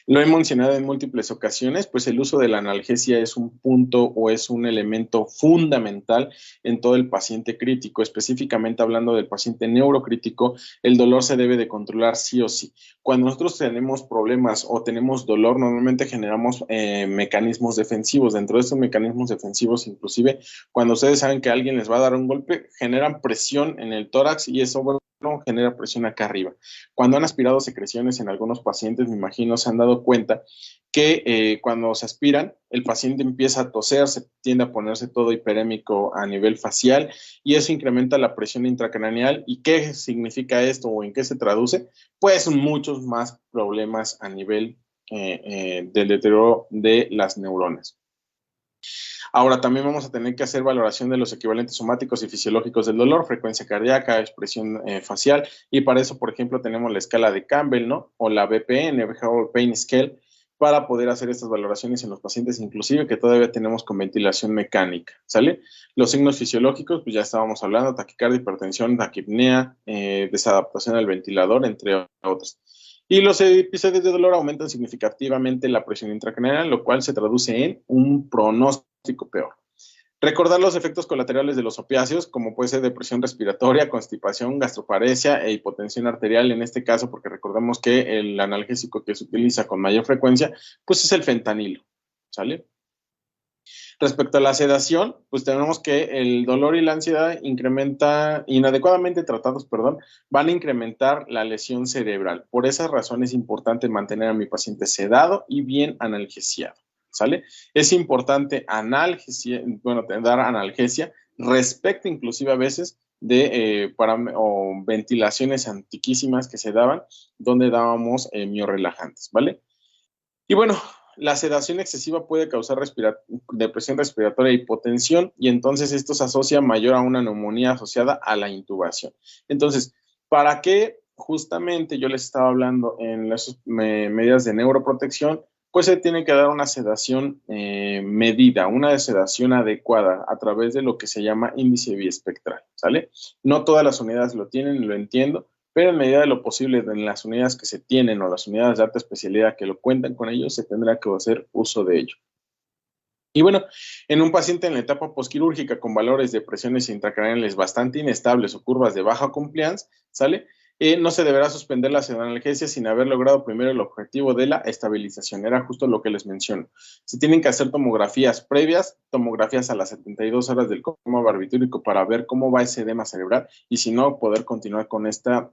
Lo he mencionado en múltiples ocasiones, pues el uso de la analgesia es un punto o es un elemento fundamental en todo el paciente crítico, específicamente hablando del paciente neurocrítico, el dolor se debe de controlar sí o sí. Cuando nosotros tenemos problemas o tenemos dolor, normalmente generamos mecanismos defensivos. Dentro de estos mecanismos defensivos, inclusive, cuando ustedes saben que alguien les va a dar un golpe, generan presión en el tórax y eso genera presión acá arriba. Cuando han aspirado secreciones en algunos pacientes, me imagino, se han dado cuenta que cuando se aspiran, el paciente empieza a toser, se tiende a ponerse todo hiperémico a nivel facial y eso incrementa la presión intracraneal. ¿Y qué significa esto o en qué se traduce? Pues muchos más problemas a nivel del deterioro de las neuronas. Ahora, también vamos a tener que hacer valoración de los equivalentes somáticos y fisiológicos del dolor, frecuencia cardíaca, expresión facial, y para eso, por ejemplo, tenemos la escala de Campbell, ¿no? O la BPN, Behavioral Pain Scale, para poder hacer estas valoraciones en los pacientes, inclusive que todavía tenemos con ventilación mecánica, ¿sale? Los signos fisiológicos, pues ya estábamos hablando, taquicardia, hipertensión, taquipnea, desadaptación al ventilador, entre otros. Y los episodios de dolor aumentan significativamente la presión intracraneal, lo cual se traduce en un pronóstico peor. Recordar los efectos colaterales de los opiáceos, como puede ser depresión respiratoria, constipación, gastroparesia e hipotensión arterial, en este caso, porque recordemos que el analgésico que se utiliza con mayor frecuencia, pues es el fentanilo, ¿sale? Respecto a la sedación, pues tenemos que el dolor y la ansiedad inadecuadamente tratados, perdón, van a incrementar la lesión cerebral. Por esa razón es importante mantener a mi paciente sedado y bien analgesiado, ¿sale? Es importante dar analgesia respecto inclusive a veces de ventilaciones antiquísimas que se daban, donde dábamos miorrelajantes, ¿vale? Y bueno, la sedación excesiva puede causar depresión respiratoria e hipotensión, y entonces esto se asocia mayor a una neumonía asociada a la intubación. Entonces, ¿para qué justamente yo les estaba hablando en las medidas de neuroprotección? Pues se tiene que dar una sedación medida, una sedación adecuada a través de lo que se llama índice biespectral, ¿sale? No todas las unidades lo tienen, lo entiendo, pero en medida de lo posible, en las unidades que se tienen o las unidades de alta especialidad que lo cuentan con ellos, se tendrá que hacer uso de ello. Y bueno, en un paciente en la etapa posquirúrgica con valores de presiones intracraneales bastante inestables o curvas de baja compliance, ¿sale? No se deberá suspender la analgesia sin haber logrado primero el objetivo de la estabilización. Era justo lo que les menciono. Se tienen que hacer tomografías previas, tomografías a las 72 horas del coma barbitúrico para ver cómo va ese edema cerebral y si no, poder continuar con esta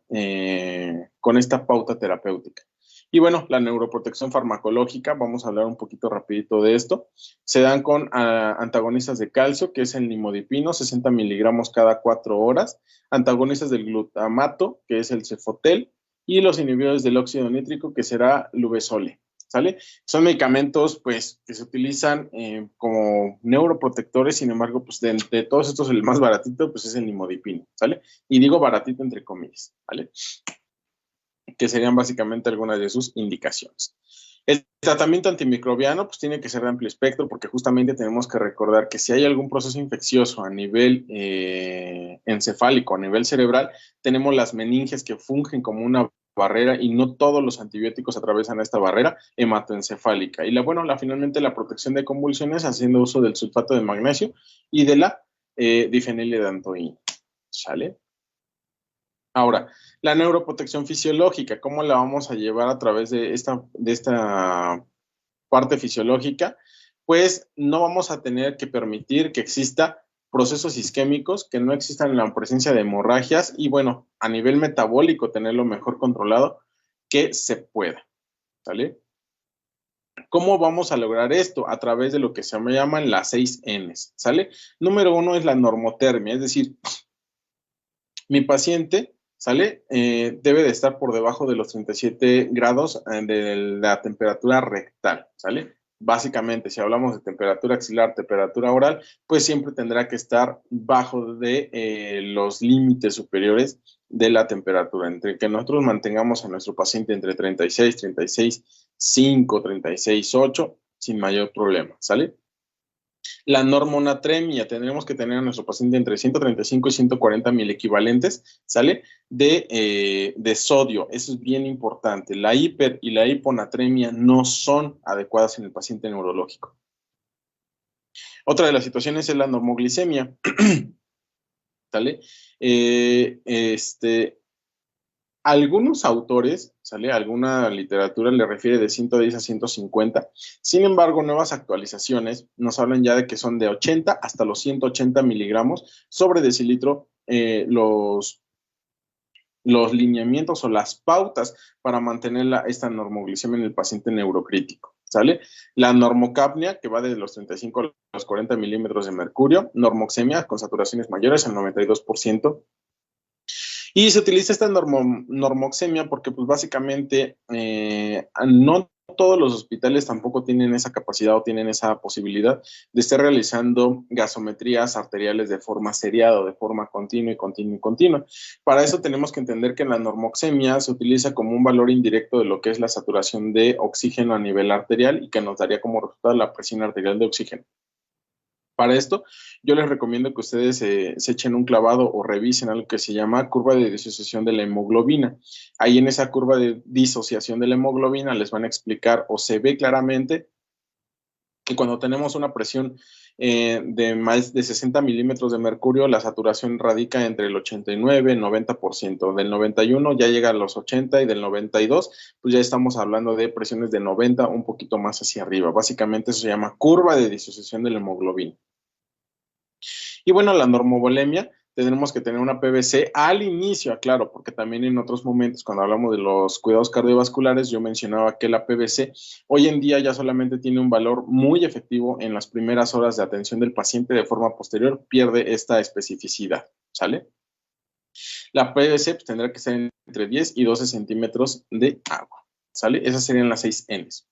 pauta terapéutica. Y bueno, la neuroprotección farmacológica, vamos a hablar un poquito rapidito de esto. Se dan con antagonistas de calcio, que es el nimodipino, 60 miligramos cada 4 horas, antagonistas del glutamato, que es el cefotel, y los inhibidores del óxido nítrico, que será Lubezole, ¿sale? Son medicamentos, pues, que se utilizan como neuroprotectores, sin embargo, pues, de todos estos, el más baratito, pues, es el nimodipino, ¿sale? Y digo baratito entre comillas, ¿vale? Que serían básicamente algunas de sus indicaciones. El tratamiento antimicrobiano pues tiene que ser de amplio espectro porque justamente tenemos que recordar que si hay algún proceso infeccioso a nivel encefálico, a nivel cerebral, tenemos las meninges que fungen como una barrera y no todos los antibióticos atravesan esta barrera hematoencefálica. Y finalmente la protección de convulsiones haciendo uso del sulfato de magnesio y de la difeniledantoína, ¿sale? Ahora, la neuroprotección fisiológica, ¿cómo la vamos a llevar a través de esta parte fisiológica? Pues no vamos a tener que permitir que exista procesos isquémicos, que no existan la presencia de hemorragias y bueno, a nivel metabólico tenerlo mejor controlado que se pueda, ¿sale? ¿Cómo vamos a lograr esto? A través de lo que se llaman las 6 Ns, ¿sale? Número 1 es la normotermia, es decir, mi paciente, ¿sale? Debe de estar por debajo de los 37 grados de la temperatura rectal, ¿sale? Básicamente, si hablamos de temperatura axilar, temperatura oral, pues siempre tendrá que estar bajo de los límites superiores de la temperatura. Entre que nosotros mantengamos a nuestro paciente entre 36, 36,5, 36,8, sin mayor problema, ¿sale? La normonatremia, tendremos que tener a nuestro paciente entre 135 y 140 mil equivalentes, ¿sale? De sodio, eso es bien importante. La hiper y la hiponatremia no son adecuadas en el paciente neurológico. Otra de las situaciones es la normoglicemia, ¿sale? Algunos autores, ¿sale? Alguna literatura le refiere de 110 a 150. Sin embargo, nuevas actualizaciones nos hablan ya de que son de 80 hasta los 180 miligramos sobre decilitro los lineamientos o las pautas para mantener esta normoglicemia en el paciente neurocrítico, ¿sale? La normocapnia, que va desde los 35 a los 40 milímetros de mercurio, normoxemia con saturaciones mayores al 92%. Y se utiliza esta normoxemia porque pues básicamente no todos los hospitales tampoco tienen esa capacidad o tienen esa posibilidad de estar realizando gasometrías arteriales de forma seriada o de forma continua y continua y continua. Para eso tenemos que entender que en la normoxemia se utiliza como un valor indirecto de lo que es la saturación de oxígeno a nivel arterial y que nos daría como resultado la presión arterial de oxígeno. Para esto, yo les recomiendo que ustedes se echen un clavado o revisen algo que se llama curva de disociación de la hemoglobina. Ahí en esa curva de disociación de la hemoglobina les van a explicar o se ve claramente que cuando tenemos una presión de más de 60 milímetros de mercurio, la saturación radica entre el 89 y el 90%. Del 91 ya llega a los 80 y del 92, pues ya estamos hablando de presiones de 90, un poquito más hacia arriba. Básicamente eso se llama curva de disociación de la hemoglobina. Y bueno, la normovolemia, tendremos que tener una PVC al inicio, aclaro, porque también en otros momentos, cuando hablamos de los cuidados cardiovasculares, yo mencionaba que la PVC hoy en día ya solamente tiene un valor muy efectivo en las primeras horas de atención del paciente, de forma posterior pierde esta especificidad, ¿sale? La PVC pues, tendrá que ser entre 10 y 12 centímetros de agua, ¿sale? Esas serían las 6 Ns.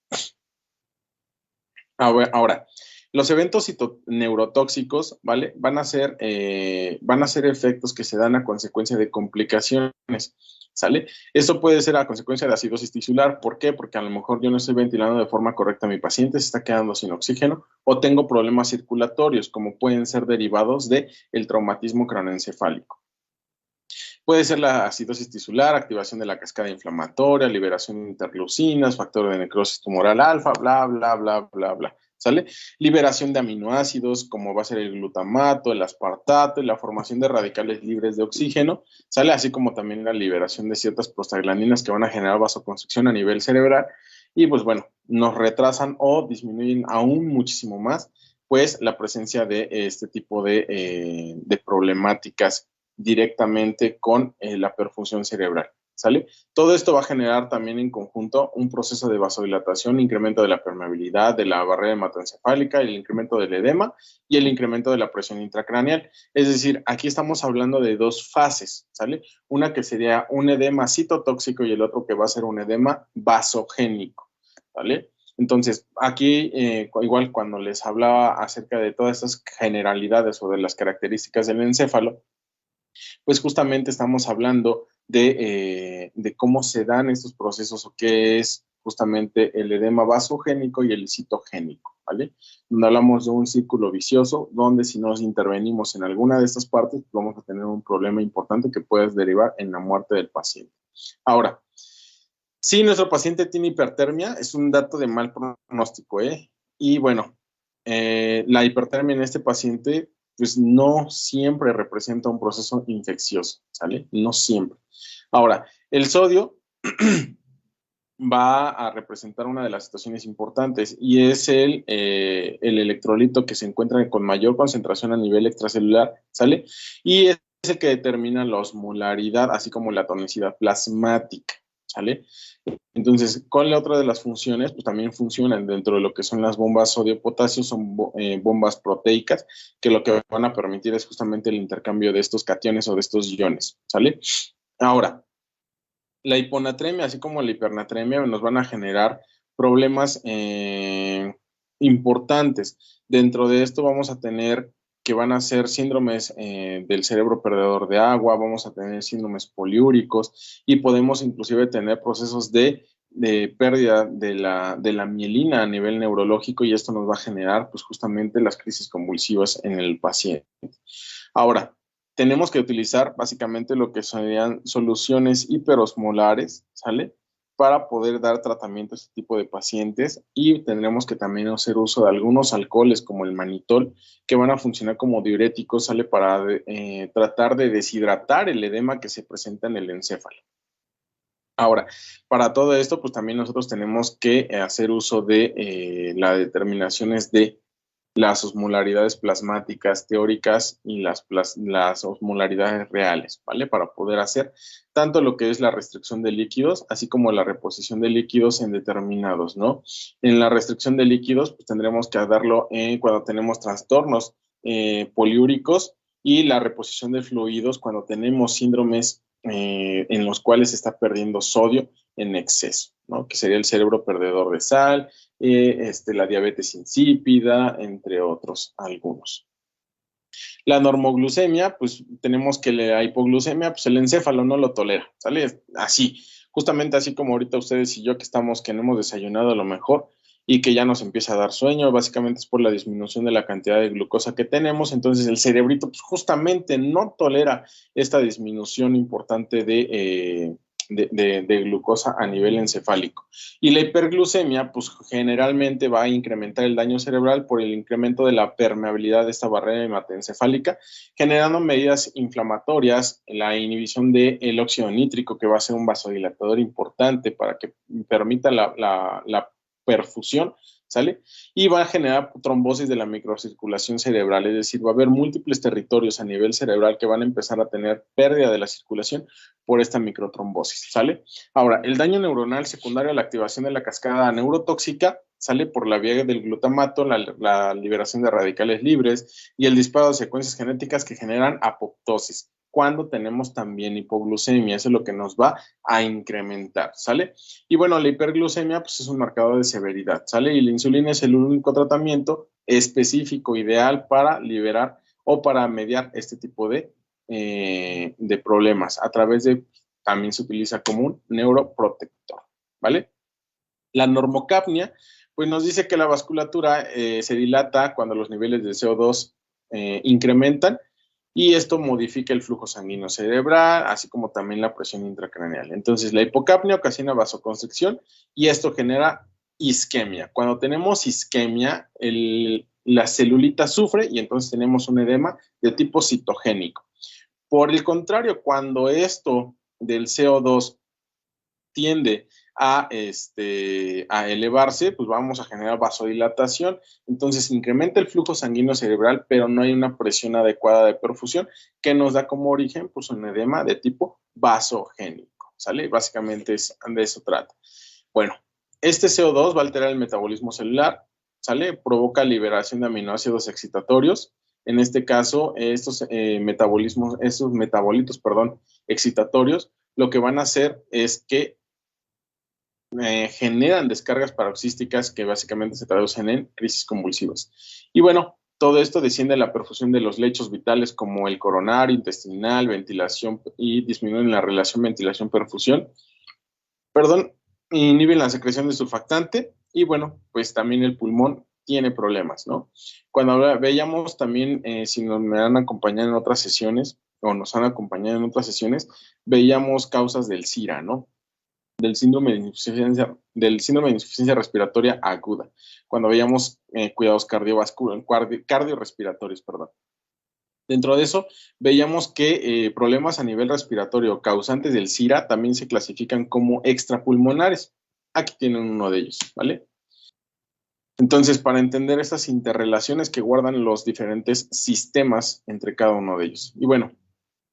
Ahora, los eventos neurotóxicos, ¿vale? Van a ser efectos que se dan a consecuencia de complicaciones, ¿sale? Esto puede ser a consecuencia de acidosis tisular. ¿Por qué? Porque a lo mejor yo no estoy ventilando de forma correcta a mi paciente, se está quedando sin oxígeno, o tengo problemas circulatorios, como pueden ser derivados del traumatismo craneoencefálico. Puede ser la acidosis tisular, activación de la cascada inflamatoria, liberación de interleucinas, factor de necrosis tumoral alfa, bla, bla, bla, bla, bla. ¿Sale? Liberación de aminoácidos, como va a ser el glutamato, el aspartato y la formación de radicales libres de oxígeno, ¿sale? Así como también la liberación de ciertas prostaglandinas que van a generar vasoconstricción a nivel cerebral y pues bueno, nos retrasan o disminuyen aún muchísimo más pues la presencia de este tipo de problemáticas directamente con la perfusión cerebral, ¿sale? Todo esto va a generar también en conjunto un proceso de vasodilatación, incremento de la permeabilidad de la barrera hematoencefálica, el incremento del edema y el incremento de la presión intracraneal. Es decir, aquí estamos hablando de dos fases, ¿sale? Una que sería un edema citotóxico y el otro que va a ser un edema vasogénico, ¿vale? Entonces, aquí, igual cuando les hablaba acerca de todas estas generalidades o de las características del encéfalo, pues justamente estamos hablando de cómo se dan estos procesos o qué es justamente el edema vasogénico y el citogénico, ¿vale? Donde hablamos de un círculo vicioso, donde si nos intervenimos en alguna de estas partes, vamos a tener un problema importante que puede derivar en la muerte del paciente. Ahora, si nuestro paciente tiene hipertermia, es un dato de mal pronóstico, ¿eh? Y bueno, la hipertermia en este paciente pues no siempre representa un proceso infeccioso, ¿sale? No siempre. Ahora, el sodio va a representar una de las situaciones importantes y es el electrolito que se encuentra con mayor concentración a nivel extracelular, ¿sale? Y es el que determina la osmolaridad, así como la tonicidad plasmática, ¿sale? Entonces, con la otra de las funciones, pues también funcionan dentro de lo que son las bombas sodio-potasio, son bombas proteicas, que lo que van a permitir es justamente el intercambio de estos cationes o de estos iones, ¿sale? Ahora, la hiponatremia, así como la hipernatremia, nos van a generar problemas importantes. Dentro de esto vamos a tener que van a ser síndromes del cerebro perdedor de agua, vamos a tener síndromes poliúricos y podemos inclusive tener procesos de pérdida de la mielina a nivel neurológico y esto nos va a generar pues justamente las crisis convulsivas en el paciente. Ahora, tenemos que utilizar básicamente lo que serían soluciones hiperosmolares, ¿sale? Para poder dar tratamiento a este tipo de pacientes y tendremos que también hacer uso de algunos alcoholes como el manitol que van a funcionar como diuréticos, ¿sale? Para tratar de deshidratar el edema que se presenta en el encéfalo. Ahora, para todo esto, pues también nosotros tenemos que hacer uso de las determinaciones de las osmolaridades plasmáticas teóricas y las osmolaridades reales, ¿vale? Para poder hacer tanto lo que es la restricción de líquidos, así como la reposición de líquidos en determinados, ¿no? En la restricción de líquidos, pues tendremos que darlo cuando tenemos trastornos poliúricos y la reposición de fluidos cuando tenemos síndromes en los cuales se está perdiendo sodio en exceso, ¿no? Que sería el cerebro perdedor de sal, la diabetes insípida, entre otros algunos. La normoglucemia, pues tenemos que la hipoglucemia, pues el encéfalo no lo tolera, ¿sale? Así, justamente así como ahorita ustedes y yo que no hemos desayunado a lo mejor y que ya nos empieza a dar sueño, básicamente es por la disminución de la cantidad de glucosa que tenemos, entonces el cerebrito pues justamente no tolera esta disminución importante de glucosa a nivel encefálico. Y la hiperglucemia, pues generalmente va a incrementar el daño cerebral por el incremento de la permeabilidad de esta barrera hematoencefálica, generando medidas inflamatorias, la inhibición del óxido nítrico, que va a ser un vasodilatador importante para que permita la perfusión, ¿sale? Y va a generar trombosis de la microcirculación cerebral, es decir, va a haber múltiples territorios a nivel cerebral que van a empezar a tener pérdida de la circulación por esta microtrombosis, ¿sale? Ahora, el daño neuronal secundario a la activación de la cascada neurotóxica sale por la vía del glutamato, la liberación de radicales libres y el disparo de secuencias genéticas que generan apoptosis, cuando tenemos también hipoglucemia, eso es lo que nos va a incrementar, ¿sale? Y bueno, la hiperglucemia pues es un marcador de severidad, ¿sale? Y la insulina es el único tratamiento específico, ideal para liberar o para mediar este tipo de problemas. A través de, también se utiliza como un neuroprotector, ¿vale? La normocapnia, pues nos dice que la vasculatura se dilata cuando los niveles de CO2 incrementan y esto modifica el flujo sanguíneo cerebral, así como también la presión intracraneal. Entonces, la hipocapnia ocasiona vasoconstricción y esto genera isquemia. Cuando tenemos isquemia, la celulita sufre y entonces tenemos un edema de tipo citogénico. Por el contrario, cuando esto del CO2 tiende a elevarse, pues vamos a generar vasodilatación, entonces incrementa el flujo sanguíneo cerebral, pero no hay una presión adecuada de perfusión que nos da como origen pues un edema de tipo vasogénico, ¿sale? Básicamente de eso trata. Bueno, este CO2 va a alterar el metabolismo celular, ¿sale? Provoca liberación de aminoácidos excitatorios. En este caso, estos metabolitos, excitatorios, lo que van a hacer es que generan descargas paroxísticas que básicamente se traducen en crisis convulsivas. Y bueno, todo esto desciende a la perfusión de los lechos vitales como el coronario, intestinal, ventilación y disminuyen la relación ventilación-perfusión. Inhiben la secreción de surfactante y bueno, pues también el pulmón tiene problemas, ¿no? Cuando veíamos también, si me han acompañado en otras sesiones o nos han acompañado en otras sesiones, veíamos causas del SIRA, ¿no? Del síndrome de insuficiencia respiratoria aguda, cuando veíamos cuidados cardiorrespiratorios, perdón. Dentro de eso, veíamos que problemas a nivel respiratorio causantes del SIRA también se clasifican como extrapulmonares. Aquí tienen uno de ellos, ¿vale? Entonces, para entender estas interrelaciones que guardan los diferentes sistemas entre cada uno de ellos. Y bueno,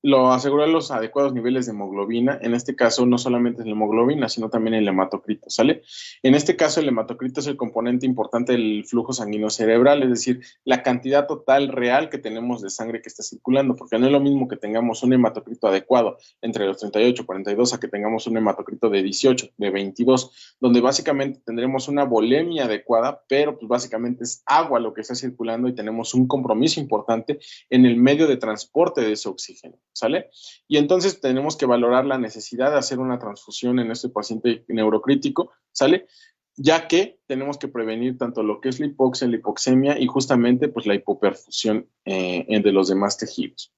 lo asegurar los adecuados niveles de hemoglobina, en este caso no solamente es la hemoglobina, sino también el hematocrito, ¿sale? En este caso el hematocrito es el componente importante del flujo sanguíneo cerebral, es decir, la cantidad total real que tenemos de sangre que está circulando, porque no es lo mismo que tengamos un hematocrito adecuado entre los 38 y 42 a que tengamos un hematocrito de 18, de 22, donde básicamente tendremos una volemia adecuada, pero pues básicamente es agua lo que está circulando y tenemos un compromiso importante en el medio de transporte de ese oxígeno, ¿sale? Y entonces tenemos que valorar la necesidad de hacer una transfusión en este paciente neurocrítico, ¿sale? Ya que tenemos que prevenir tanto lo que es la hipoxia, la hipoxemia y justamente pues la hipoperfusión de los demás tejidos.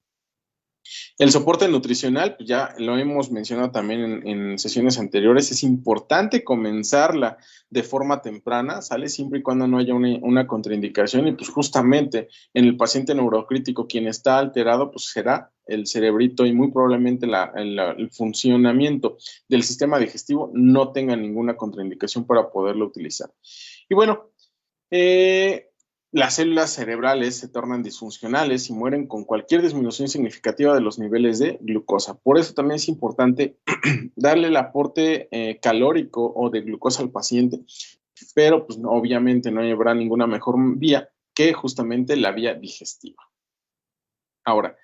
El soporte nutricional, pues ya lo hemos mencionado también en sesiones anteriores, es importante comenzarla de forma temprana, ¿sale? Siempre y cuando no haya una contraindicación y pues justamente en el paciente neurocrítico quien está alterado pues será el cerebrito y muy probablemente el funcionamiento del sistema digestivo no tenga ninguna contraindicación para poderlo utilizar. Y bueno, las células cerebrales se tornan disfuncionales y mueren con cualquier disminución significativa de los niveles de glucosa. Por eso también es importante darle el aporte calórico o de glucosa al paciente, pero pues obviamente no habrá ninguna mejor vía que justamente la vía digestiva. Ahora,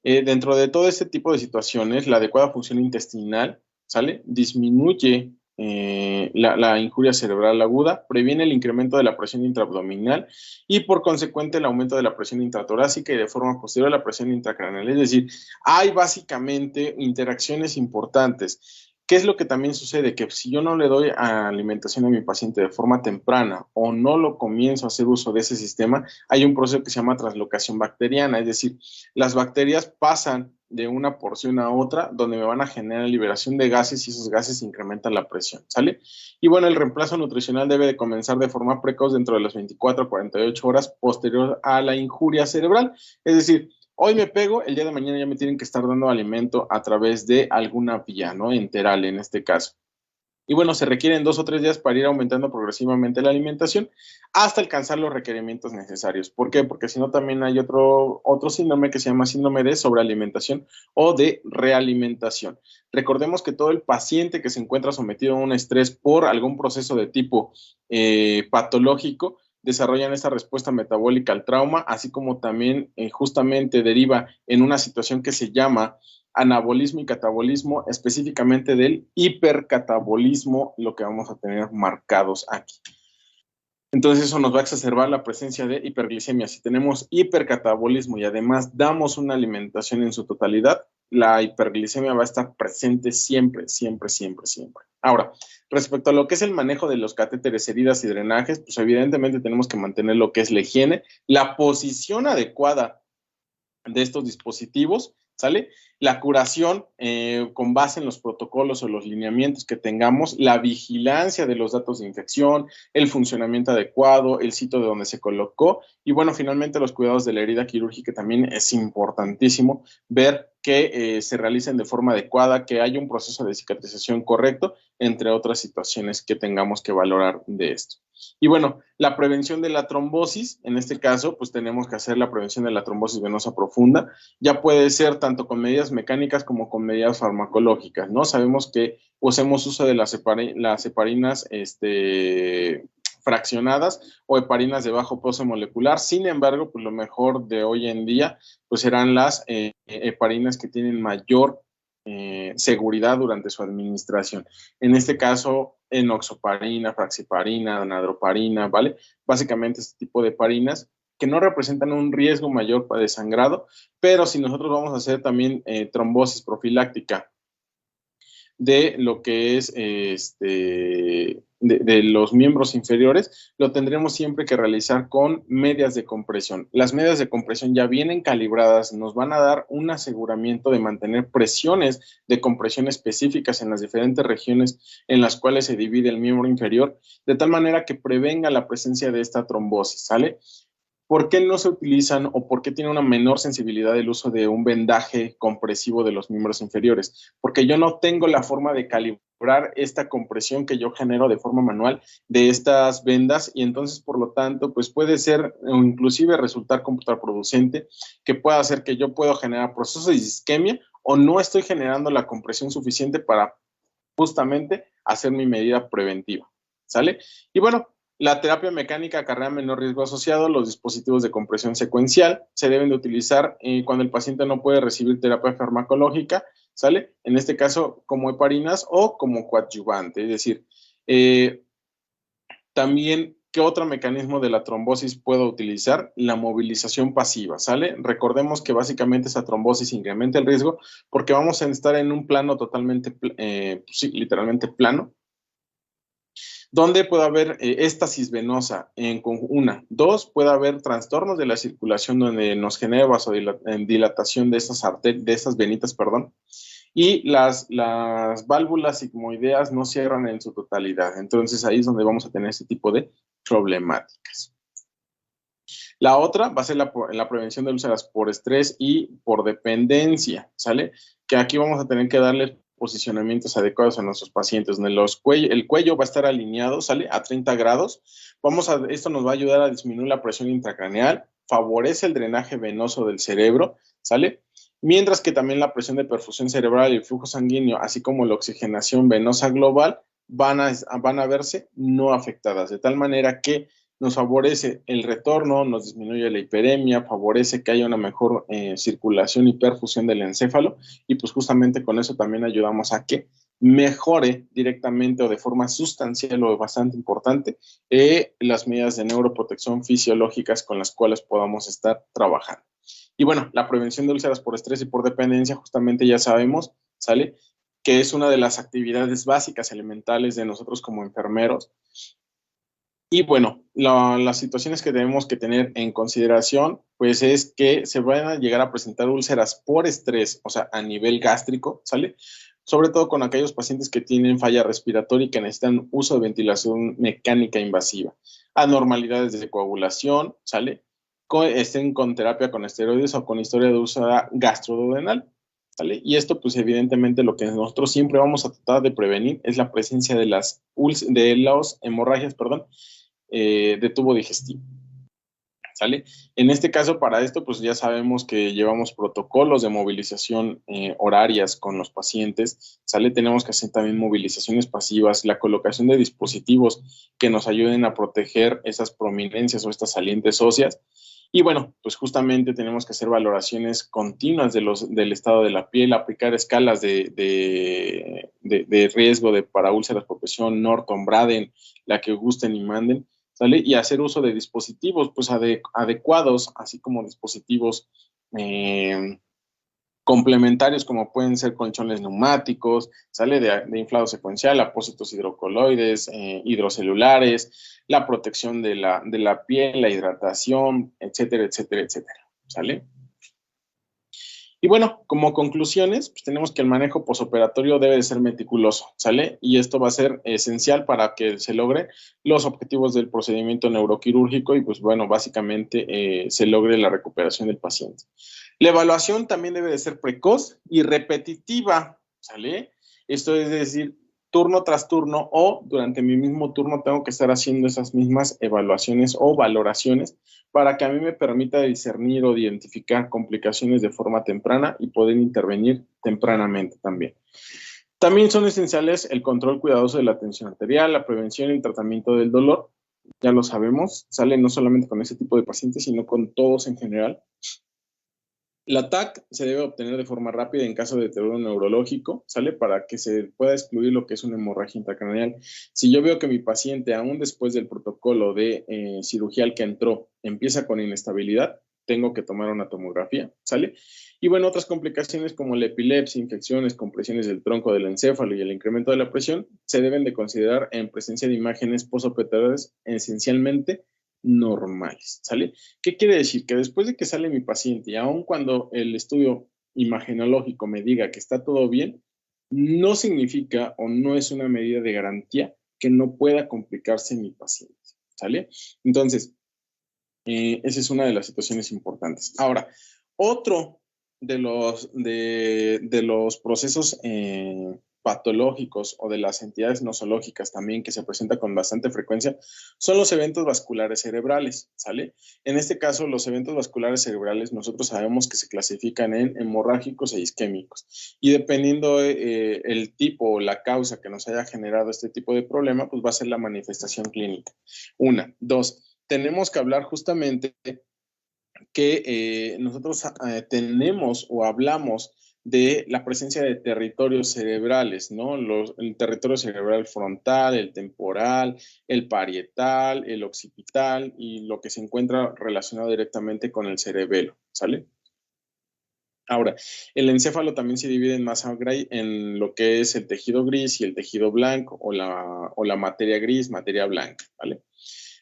dentro de todo este tipo de situaciones, la adecuada función intestinal, ¿sale? Disminuye la injuria cerebral aguda, previene el incremento de la presión intraabdominal y por consecuente el aumento de la presión intratorácica y de forma posterior la presión intracraneal. Es decir, hay básicamente interacciones importantes. ¿Qué es lo que también sucede? Que si yo no le doy alimentación a mi paciente de forma temprana o no lo comienzo a hacer uso de ese sistema, hay un proceso que se llama translocación bacteriana, es decir, las bacterias pasan de una porción a otra donde me van a generar liberación de gases y esos gases incrementan la presión, ¿sale? Y bueno, el reemplazo nutricional debe de comenzar de forma precoz dentro de las 24 a 48 horas posterior a la injuria cerebral, es decir, hoy me pego, el día de mañana ya me tienen que estar dando alimento a través de alguna vía, ¿no? Enteral en este caso. Y bueno, se requieren 2 o 3 días para ir aumentando progresivamente la alimentación hasta alcanzar los requerimientos necesarios. ¿Por qué? Porque si no también hay otro síndrome que se llama síndrome de sobrealimentación o de realimentación. Recordemos que todo el paciente que se encuentra sometido a un estrés por algún proceso de tipo patológico desarrollan esta respuesta metabólica al trauma, así como también justamente deriva en una situación que se llama anabolismo y catabolismo, específicamente del hipercatabolismo, lo que vamos a tener marcados aquí. Entonces eso nos va a exacerbar la presencia de hiperglicemia. Si tenemos hipercatabolismo y además damos una alimentación en su totalidad, la hiperglicemia va a estar presente siempre, siempre, siempre, siempre. Ahora, respecto a lo que es el manejo de los catéteres, heridas y drenajes, pues evidentemente tenemos que mantener lo que es la higiene, la posición adecuada de estos dispositivos, ¿sale? La curación con base en los protocolos o los lineamientos que tengamos, la vigilancia de los datos de infección, el funcionamiento adecuado, el sitio de donde se colocó y bueno, finalmente los cuidados de la herida quirúrgica también es importantísimo ver que se realicen de forma adecuada, que haya un proceso de cicatrización correcto, entre otras situaciones que tengamos que valorar de esto. Y bueno, la prevención de la trombosis, en este caso, pues tenemos que hacer la prevención de la trombosis venosa profunda. Ya puede ser tanto con medidas mecánicas como con medidas farmacológicas, ¿no? Sabemos que hacemos uso de las heparinas fraccionadas o heparinas de bajo peso molecular. Sin embargo, pues lo mejor de hoy en día, pues serán las heparinas que tienen mayor seguridad durante su administración. En este caso, enoxaparina, fraxiparina, anadroparina, ¿vale? Básicamente este tipo de heparinas que no representan un riesgo mayor de sangrado, pero si nosotros vamos a hacer también trombosis profiláctica de lo que es de los miembros inferiores, lo tendremos siempre que realizar con medias de compresión. Las medias de compresión ya vienen calibradas, nos van a dar un aseguramiento de mantener presiones de compresión específicas en las diferentes regiones en las cuales se divide el miembro inferior, de tal manera que prevenga la presencia de esta trombosis, ¿sale? ¿Por qué no se utilizan o por qué tiene una menor sensibilidad el uso de un vendaje compresivo de los miembros inferiores? Porque yo no tengo la forma de calibrar esta compresión que yo genero de forma manual de estas vendas y entonces, por lo tanto, pues puede ser o inclusive resultar contraproducente que pueda hacer que yo pueda generar procesos de isquemia o no estoy generando la compresión suficiente para justamente hacer mi medida preventiva, ¿sale? Y bueno, la terapia mecánica acarrea menor riesgo asociado. Los dispositivos de compresión secuencial se deben de utilizar cuando el paciente no puede recibir terapia farmacológica, ¿sale? En este caso, como heparinas o como coadyuvante. Es decir, también, ¿qué otro mecanismo de la trombosis puedo utilizar? La movilización pasiva, ¿sale? Recordemos que básicamente esa trombosis incrementa el riesgo porque vamos a estar en un plano totalmente, sí, literalmente plano, donde puede haber éstasis venosa en una. Dos, puede haber trastornos de la circulación donde nos genera vasodilatación de esas venitas, perdón. Y las válvulas sigmoideas no cierran en su totalidad. Entonces ahí es donde vamos a tener ese tipo de problemáticas. La otra va a ser la prevención de úlceras por estrés y por dependencia, ¿sale? Que aquí vamos a tener que darle posicionamientos adecuados a nuestros pacientes. El cuello va a estar alineado, ¿sale? A 30 grados. Esto nos va a ayudar a disminuir la presión intracraneal, favorece el drenaje venoso del cerebro, ¿sale? Mientras que también la presión de perfusión cerebral y el flujo sanguíneo, así como la oxigenación venosa global, van a verse no afectadas, de tal manera que nos favorece el retorno, nos disminuye la hiperemia, favorece que haya una mejor circulación y perfusión del encéfalo y pues justamente con eso también ayudamos a que mejore directamente o de forma sustancial o bastante importante las medidas de neuroprotección fisiológicas con las cuales podamos estar trabajando. Y bueno, la prevención de úlceras por estrés y por dependencia, justamente ya sabemos, ¿sale? Que es una de las actividades básicas elementales de nosotros como enfermeros. Y bueno, las situaciones que tenemos que tener en consideración, pues es que se van a llegar a presentar úlceras por estrés, o sea, a nivel gástrico, ¿sale? Sobre todo con aquellos pacientes que tienen falla respiratoria y que necesitan uso de ventilación mecánica invasiva. Anormalidades de coagulación, ¿sale? Estén con terapia con esteroides o con historia de uso gastroduodenal, ¿sale? Y esto, pues evidentemente lo que nosotros siempre vamos a tratar de prevenir es la presencia de las hemorragias, perdón, de tubo digestivo. ¿Sale? En este caso, para esto, pues ya sabemos que llevamos protocolos de movilización horarias con los pacientes, ¿sale? Tenemos que hacer también movilizaciones pasivas, la colocación de dispositivos que nos ayuden a proteger esas prominencias o estas salientes óseas. Y bueno, pues justamente tenemos que hacer valoraciones continuas del estado de la piel, aplicar escalas de riesgo para úlceras por presión, Norton, Braden, la que gusten y manden, ¿sale? Y hacer uso de dispositivos pues adecuados, así como dispositivos complementarios como pueden ser colchones neumáticos, ¿sale? De inflado secuencial, apósitos hidrocoloides, hidrocelulares, la protección de la piel, la hidratación, etcétera, etcétera, etcétera, ¿sale? Y bueno, como conclusiones, pues tenemos que el manejo posoperatorio debe de ser meticuloso, ¿sale? Y esto va a ser esencial para que se logren los objetivos del procedimiento neuroquirúrgico y pues bueno, básicamente se logre la recuperación del paciente. La evaluación también debe de ser precoz y repetitiva, ¿sale? Esto es decir, turno tras turno o durante mi mismo turno tengo que estar haciendo esas mismas evaluaciones o valoraciones para que a mí me permita discernir o identificar complicaciones de forma temprana y poder intervenir tempranamente también. También son esenciales el control cuidadoso de la tensión arterial, la prevención y el tratamiento del dolor. Ya lo sabemos, sale no solamente con ese tipo de pacientes, sino con todos en general. La TAC se debe obtener de forma rápida en caso de deterioro neurológico, ¿sale? Para que se pueda excluir lo que es una hemorragia intracraneal. Si yo veo que mi paciente, aún después del protocolo de cirugía al que entró, empieza con inestabilidad, tengo que tomar una tomografía, ¿sale? Y bueno, otras complicaciones como la epilepsia, infecciones, compresiones del tronco del encéfalo y el incremento de la presión se deben de considerar en presencia de imágenes postoperatorias esencialmente normales, ¿sale? ¿Qué quiere decir? Que después de que sale mi paciente y aun cuando el estudio imagenológico me diga que está todo bien, no significa o no es una medida de garantía que no pueda complicarse mi paciente, ¿sale? Entonces, esa es una de las situaciones importantes. Ahora, otro de los procesos patológicos o de las entidades nosológicas también que se presenta con bastante frecuencia son los eventos vasculares cerebrales, ¿sale? En este caso, los eventos vasculares cerebrales nosotros sabemos que se clasifican en hemorrágicos e isquémicos y dependiendo el tipo o la causa que nos haya generado este tipo de problema, pues va a ser la manifestación clínica. Una, dos, tenemos que hablar justamente que nosotros tenemos o hablamos de la presencia de territorios cerebrales, ¿no? El territorio cerebral frontal, el temporal, el parietal, el occipital y lo que se encuentra relacionado directamente con el cerebelo, ¿sale? Ahora, el encéfalo también se divide en masa gray en lo que es el tejido gris y el tejido blanco o la materia gris, materia blanca, ¿vale?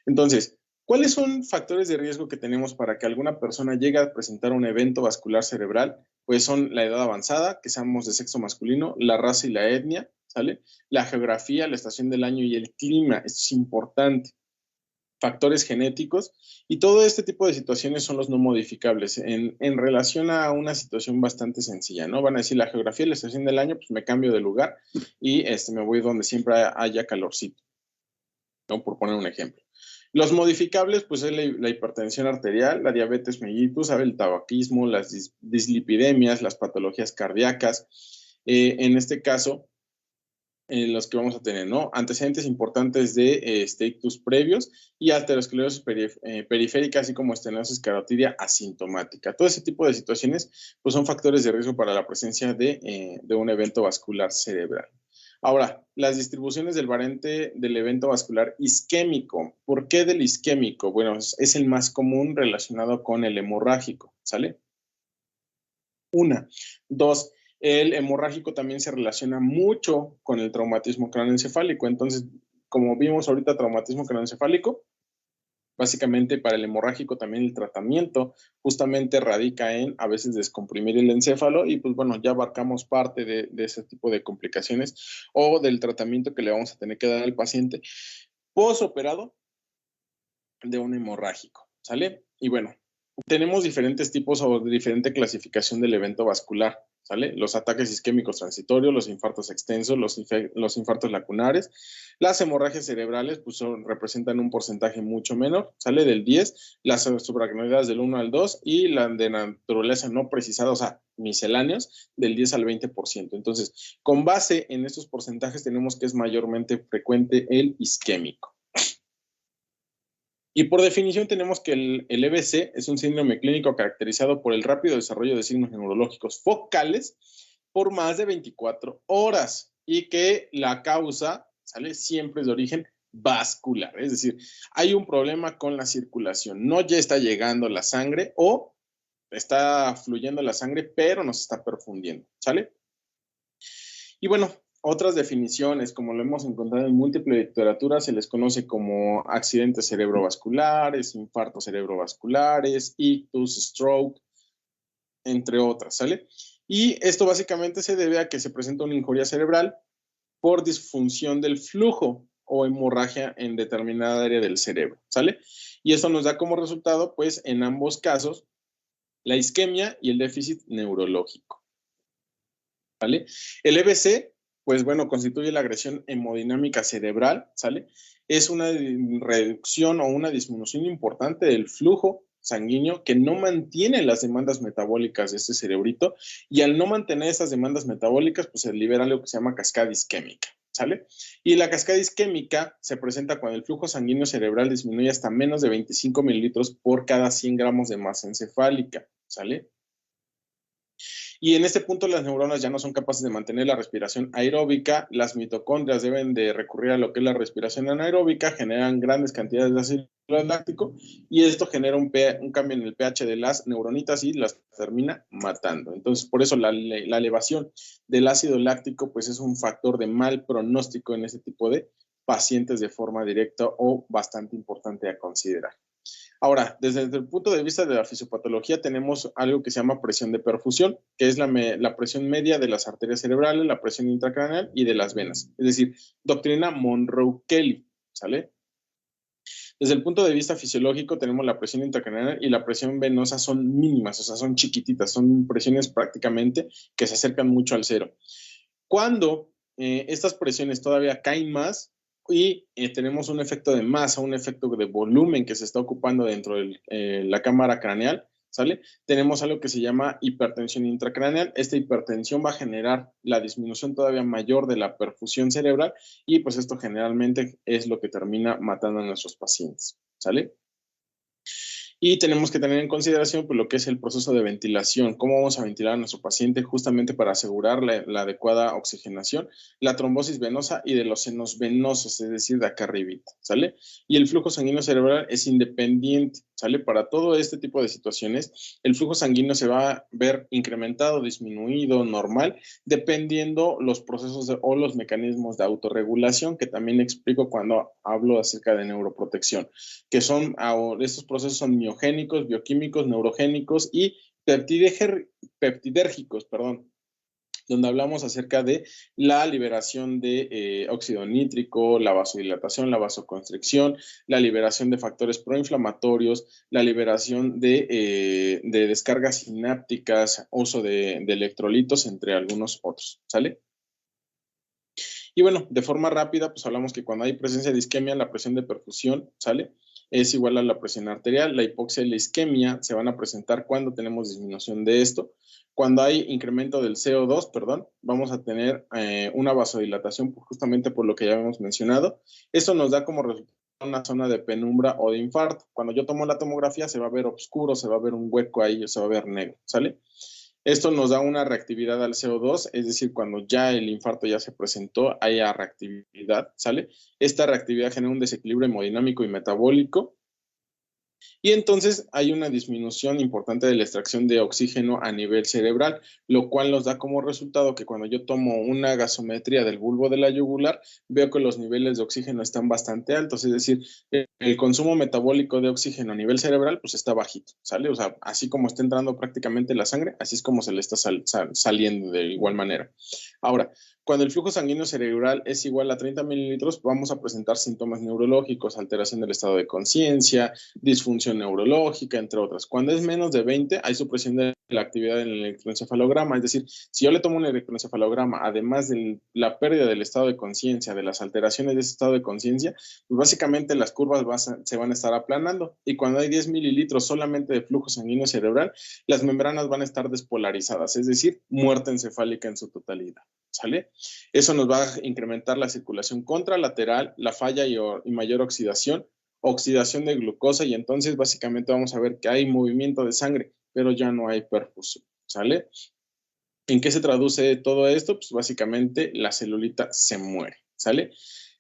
Entonces, ¿cuáles son factores de riesgo que tenemos para que alguna persona llegue a presentar un evento vascular cerebral? Pues son la edad avanzada, que seamos de sexo masculino, la raza y la etnia, ¿sale? La geografía, la estación del año y el clima, esto es importante. Factores genéticos y todo este tipo de situaciones son los no modificables en relación a una situación bastante sencilla, ¿no? Van a decir la geografía, la estación del año, pues me cambio de lugar y me voy donde siempre haya calorcito, ¿no? Por poner un ejemplo. Los modificables, pues es la hipertensión arterial, la diabetes mellitus, el tabaquismo, las dislipidemias, las patologías cardíacas. En este caso, los que vamos a tener, ¿no? Antecedentes importantes de ictus previos y aterosclerosis periférica, así como estenosis carotidia asintomática. Todo ese tipo de situaciones, pues son factores de riesgo para la presencia de un evento vascular cerebral. Ahora, las distribuciones del variante del evento vascular isquémico. ¿Por qué del isquémico? Bueno, es el más común relacionado con el hemorrágico, ¿sale? Una. Dos, el hemorrágico también se relaciona mucho con el traumatismo craneoencefálico. Entonces, como vimos ahorita, traumatismo craneoencefálico, básicamente para el hemorrágico también el tratamiento justamente radica en a veces descomprimir el encéfalo y pues bueno, ya abarcamos parte de ese tipo de complicaciones o del tratamiento que le vamos a tener que dar al paciente posoperado de un hemorrágico, ¿sale? Y bueno, tenemos diferentes tipos o diferente clasificación del evento vascular, ¿sale? Los ataques isquémicos transitorios, los infartos extensos, los infartos lacunares. Las hemorragias cerebrales pues representan un porcentaje mucho menor, ¿sale? Del 10, las subaracnoideas del 1 al 2 y la de naturaleza no precisada, o sea, misceláneos, del 10 al 20%. Entonces, con base en estos porcentajes tenemos que es mayormente frecuente el isquémico. Y por definición tenemos que el EBC es un síndrome clínico caracterizado por el rápido desarrollo de signos neurológicos focales por más de 24 horas y que la causa, ¿sale? Siempre es de origen vascular, es decir, hay un problema con la circulación, no ya está llegando la sangre o está fluyendo la sangre, pero nos está perfundiendo, ¿sale? Y bueno, otras definiciones, como lo hemos encontrado en múltiples literaturas, se les conoce como accidentes cerebrovasculares, infartos cerebrovasculares, ictus, stroke, entre otras, ¿sale? Y esto básicamente se debe a que se presenta una injuria cerebral por disfunción del flujo o hemorragia en determinada área del cerebro, ¿sale? Y esto nos da como resultado, pues, en ambos casos, la isquemia y el déficit neurológico, ¿vale? El EBC, pues bueno, constituye la agresión hemodinámica cerebral, ¿sale? Es una reducción o una disminución importante del flujo sanguíneo que no mantiene las demandas metabólicas de este cerebrito y al no mantener esas demandas metabólicas, pues se libera algo que se llama cascada isquémica, ¿sale? Y la cascada isquémica se presenta cuando el flujo sanguíneo cerebral disminuye hasta menos de 25 mililitros por cada 100 gramos de masa encefálica, ¿sale? Y en este punto las neuronas ya no son capaces de mantener la respiración aeróbica, las mitocondrias deben de recurrir a lo que es la respiración anaeróbica, generan grandes cantidades de ácido láctico y esto genera un cambio en el pH de las neuronitas y las termina matando. Entonces, por eso la elevación del ácido láctico pues es un factor de mal pronóstico en este tipo de pacientes de forma directa o bastante importante a considerar. Ahora, desde el punto de vista de la fisiopatología, tenemos algo que se llama presión de perfusión, que es la presión media de las arterias cerebrales, la presión intracraneal y de las venas. Es decir, doctrina Monroe-Kelly, ¿sale? Desde el punto de vista fisiológico, tenemos la presión intracraneal y la presión venosa son mínimas, o sea, son chiquititas, son presiones prácticamente que se acercan mucho al cero. Cuando estas presiones todavía caen más, y tenemos un efecto de masa, un efecto de volumen que se está ocupando dentro de la cámara craneal, ¿sale? Tenemos algo que se llama hipertensión intracraneal. Esta hipertensión va a generar la disminución todavía mayor de la perfusión cerebral y pues esto generalmente es lo que termina matando a nuestros pacientes, ¿sale? Y tenemos que tener en consideración pues, lo que es el proceso de ventilación, cómo vamos a ventilar a nuestro paciente justamente para asegurar la adecuada oxigenación, la trombosis venosa y de los senos venosos, es decir, de acá arribita, ¿sale? Y el flujo sanguíneo cerebral es independiente, ¿sale? Para todo este tipo de situaciones, el flujo sanguíneo se va a ver incrementado, disminuido, normal, dependiendo los procesos o los mecanismos de autorregulación que también explico cuando hablo acerca de neuroprotección, que son, estos procesos son miogénicos, bioquímicos, neurogénicos y peptidérgicos, perdón, donde hablamos acerca de la liberación de óxido nítrico, la vasodilatación, la vasoconstricción, la liberación de factores proinflamatorios, la liberación de descargas sinápticas, uso de electrolitos, entre algunos otros, ¿sale? Y bueno, de forma rápida, pues hablamos que cuando hay presencia de isquemia, la presión de perfusión, ¿sale? Es igual a la presión arterial. La hipoxia y la isquemia se van a presentar cuando tenemos disminución de esto. Cuando hay incremento del CO2, perdón, vamos a tener una vasodilatación justamente por lo que ya hemos mencionado. Esto nos da como resultado una zona de penumbra o de infarto. Cuando yo tomo la tomografía se va a ver oscuro, se va a ver un hueco ahí, se va a ver negro, ¿sale? Esto nos da una reactividad al CO2, es decir, cuando ya el infarto ya se presentó, hay reactividad, ¿sale? Esta reactividad genera un desequilibrio hemodinámico y metabólico. Y entonces hay una disminución importante de la extracción de oxígeno a nivel cerebral, lo cual nos da como resultado que cuando yo tomo una gasometría del bulbo de la yugular, veo que los niveles de oxígeno están bastante altos, es decir, el consumo metabólico de oxígeno a nivel cerebral pues está bajito, ¿sale? O sea, así como está entrando prácticamente la sangre, así es como se le está saliendo de igual manera. Ahora, cuando el flujo sanguíneo cerebral es igual a 30 mililitros, vamos a presentar síntomas neurológicos, alteración del estado de conciencia, disfunción neurológica, entre otras. Cuando es menos de 20, hay supresión de la actividad en el electroencefalograma. Es decir, si yo le tomo un electroencefalograma, además de la pérdida del estado de conciencia, de las alteraciones de ese estado de conciencia, pues básicamente las curvas se van a estar aplanando. Y cuando hay 10 mililitros solamente de flujo sanguíneo cerebral, las membranas van a estar despolarizadas, es decir, muerte encefálica en su totalidad. ¿Sale? Eso nos va a incrementar la circulación contralateral, la falla y mayor oxidación de glucosa, y entonces básicamente vamos a ver que hay movimiento de sangre, pero ya no hay perfusión, ¿sale? ¿En qué se traduce todo esto? Pues básicamente la celulita se muere, ¿sale?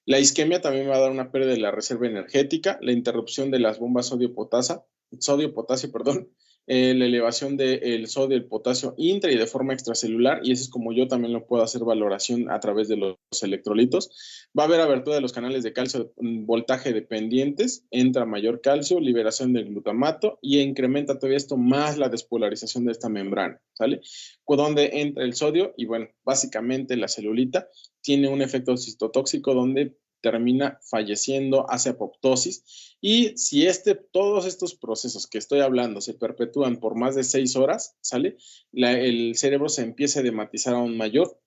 La isquemia también va a dar una pérdida de la reserva energética, la interrupción de las bombas sodio-potasio, perdón, la elevación del sodio y el potasio intra y de forma extracelular, y eso es como yo también lo puedo hacer valoración a través de los electrolitos. Va a haber abertura de los canales de calcio, voltaje dependientes, entra mayor calcio, liberación del glutamato y incrementa todavía esto más la despolarización de esta membrana, ¿sale? Donde entra el sodio y bueno, básicamente la celulita tiene un efecto citotóxico donde termina falleciendo, hace apoptosis, y si todos estos procesos que estoy hablando se perpetúan por más de 6 horas, ¿sale? El cerebro se empieza a edematizar aún mayor,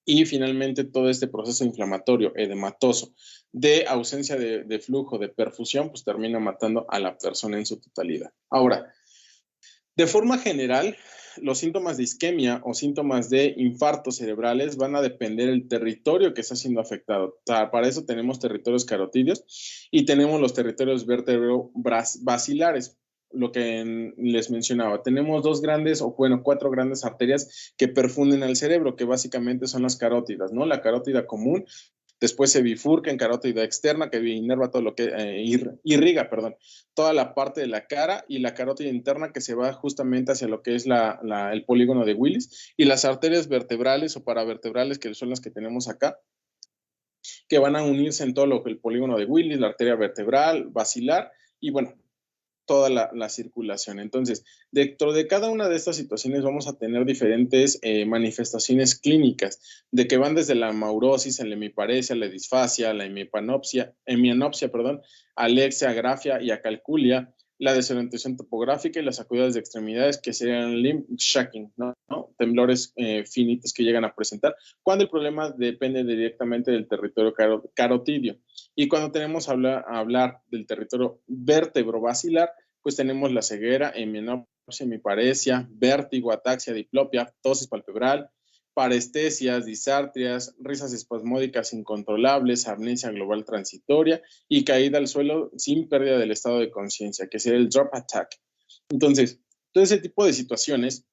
y finalmente todo este proceso inflamatorio, edematoso, de ausencia de flujo, de perfusión, pues termina matando a la persona en su totalidad. Ahora, de forma general, los síntomas de isquemia o síntomas de infartos cerebrales van a depender del territorio que está siendo afectado. O sea, para eso tenemos territorios carotídeos y tenemos los territorios vértebro-basilares, lo que les mencionaba. Tenemos 4 grandes arterias que perfunden al cerebro, que básicamente son las carótidas, ¿no? La carótida común. Después se bifurca en carótida externa, que inerva todo lo que irriga, perdón, toda la parte de la cara, y la carótida interna, que se va justamente hacia lo que es el polígono de Willis, y las arterias vertebrales o paravertebrales, que son las que tenemos acá, que van a unirse en todo lo que el polígono de Willis, la arteria vertebral, basilar, y bueno, toda la circulación. Entonces, dentro de cada una de estas situaciones vamos a tener diferentes manifestaciones clínicas, de que van desde la maurosis, la hemiparesia, la disfasia, la hemianopsia, alexia, agrafia y acalculia, la desorientación topográfica y las sacudidas de extremidades, que serían limb shaking, ¿no? Temblores finitos que llegan a presentar, cuando el problema depende directamente del territorio carotidio. Y cuando tenemos a hablar del territorio vértebro-basilar, pues tenemos la ceguera, hemianopsia, hemiparesia, vértigo, ataxia, diplopia, ptosis palpebral, parestesias, disartrias, risas espasmódicas incontrolables, amnesia global transitoria y caída al suelo sin pérdida del estado de conciencia, que sería el drop attack. Entonces, todo ese tipo de situaciones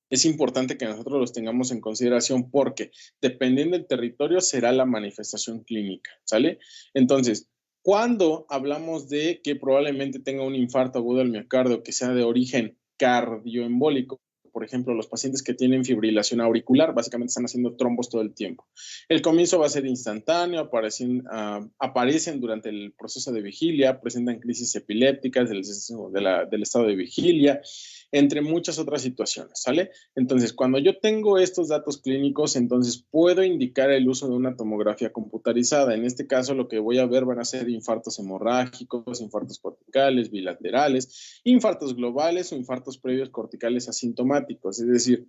es importante que nosotros los tengamos en consideración, porque dependiendo del territorio será la manifestación clínica, ¿sale? Entonces, cuando hablamos de que probablemente tenga un infarto agudo del miocardio que sea de origen cardioembólico, por ejemplo, los pacientes que tienen fibrilación auricular, básicamente están haciendo trombos todo el tiempo. El comienzo va a ser instantáneo, aparecen durante el proceso de vigilia, presentan crisis epilépticas del estado de vigilia, entre muchas otras situaciones, ¿sale? Entonces, cuando yo tengo estos datos clínicos, entonces puedo indicar el uso de una tomografía computarizada. En este caso, lo que voy a ver van a ser infartos hemorrágicos, infartos corticales, bilaterales, infartos globales o infartos previos corticales asintomáticos. Es decir,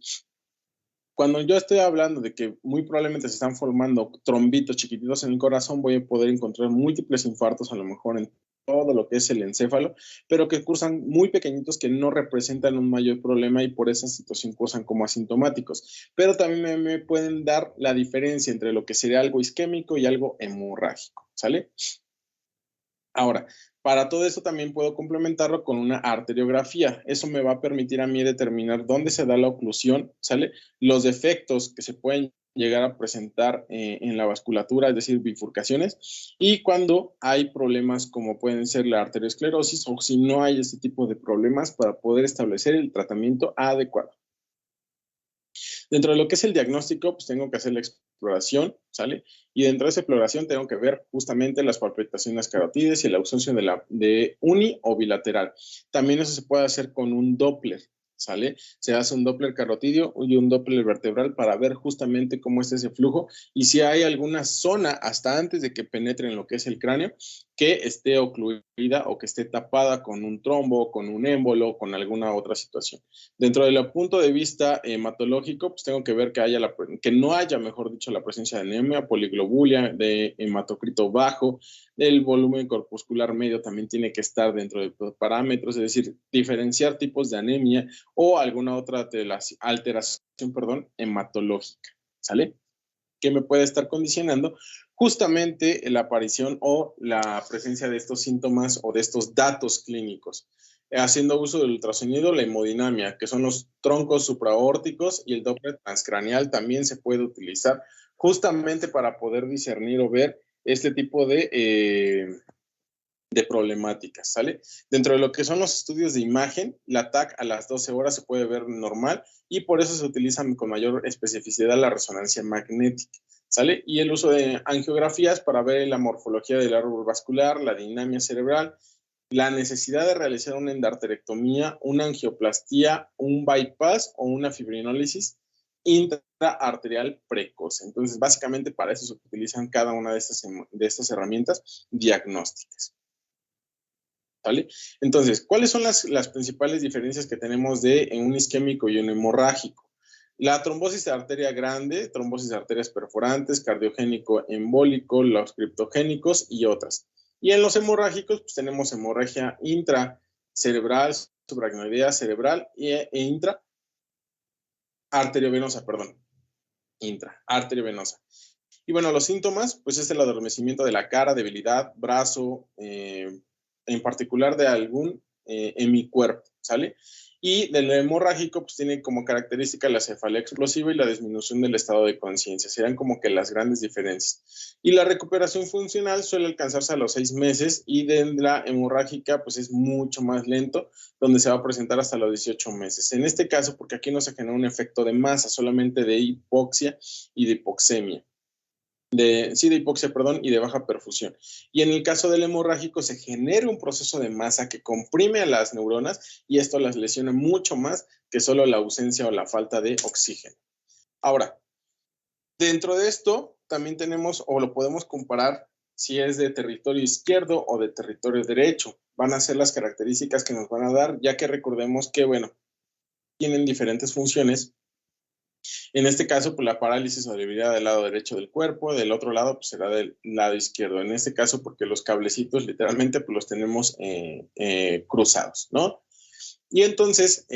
cuando yo estoy hablando de que muy probablemente se están formando trombitos chiquititos en el corazón, voy a poder encontrar múltiples infartos, a lo mejor en todo lo que es el encéfalo, pero que cursan muy pequeñitos, que no representan un mayor problema y por esa situación cursan como asintomáticos. Pero también me pueden dar la diferencia entre lo que sería algo isquémico y algo hemorrágico, ¿sale? Ahora, para todo eso también puedo complementarlo con una arteriografía. Eso me va a permitir a mí determinar dónde se da la oclusión, ¿sale? Los defectos que se pueden llegar a presentar en la vasculatura, es decir, bifurcaciones, y cuando hay problemas como pueden ser la arteriosclerosis o si no hay ese tipo de problemas para poder establecer el tratamiento adecuado. Dentro de lo que es el diagnóstico, pues tengo que hacer la exploración, ¿sale? Y dentro de esa exploración tengo que ver justamente las palpitaciones carotides y la ausencia de uni o bilateral. También eso se puede hacer con un Doppler, ¿sale? Se hace un Doppler carotidio y un Doppler vertebral para ver justamente cómo es ese flujo y si hay alguna zona hasta antes de que penetre en lo que es el cráneo que esté ocluida o que esté tapada con un trombo, con un émbolo, con alguna otra situación. Dentro del punto de vista hematológico, pues tengo que ver que no haya, mejor dicho, la presencia de anemia, poliglobulia, de hematocrito bajo, el volumen corpuscular medio también tiene que estar dentro de los parámetros, es decir, diferenciar tipos de anemia o alguna otra alteración, hematológica, ¿sale? Que me puede estar condicionando justamente la aparición o la presencia de estos síntomas o de estos datos clínicos. Haciendo uso del ultrasonido, la hemodinamia, que son los troncos supraórticos y el Doppler transcraneal también se puede utilizar justamente para poder discernir o ver este tipo de problemáticas, ¿sale? Dentro de lo que son los estudios de imagen, la TAC a las 12 horas se puede ver normal y por eso se utiliza con mayor especificidad la resonancia magnética, ¿sale? Y el uso de angiografías para ver la morfología del árbol vascular, la dinámica cerebral, la necesidad de realizar una endarterectomía, una angioplastía, un bypass o una fibrinólisis intraarterial precoz. Entonces, básicamente para eso se utilizan cada una de estas herramientas diagnósticas. ¿Vale? Entonces, ¿cuáles son las principales diferencias que tenemos de un isquémico y un hemorrágico? La trombosis de arteria grande, trombosis de arterias perforantes, cardiogénico embólico, los criptogénicos y otras. Y en los hemorrágicos, pues tenemos hemorragia intracerebral, subaracnoidea cerebral e arteriovenosa. Y bueno, los síntomas, pues es el adormecimiento de la cara, debilidad, brazo, en particular de algún hemicuerpo, ¿sale? Y del hemorrágico, pues tiene como característica la cefalea explosiva y la disminución del estado de conciencia. Serán como que las grandes diferencias. Y la recuperación funcional suele alcanzarse a los 6 meses y de la hemorrágica, pues es mucho más lento, donde se va a presentar hasta los 18 meses. En este caso, porque aquí no se genera un efecto de masa, solamente de hipoxia y de hipoxemia. De hipoxia, y de baja perfusión. Y en el caso del hemorrágico se genera un proceso de masa que comprime a las neuronas y esto las lesiona mucho más que solo la ausencia o la falta de oxígeno. Ahora, dentro de esto también tenemos o lo podemos comparar si es de territorio izquierdo o de territorio derecho. Van a ser las características que nos van a dar, ya que recordemos que, bueno, tienen diferentes funciones. En este caso, pues la parálisis o debilidad del lado derecho del cuerpo, del otro lado, pues será del lado izquierdo. En este caso, porque los cablecitos literalmente pues los tenemos cruzados, ¿no? Y entonces,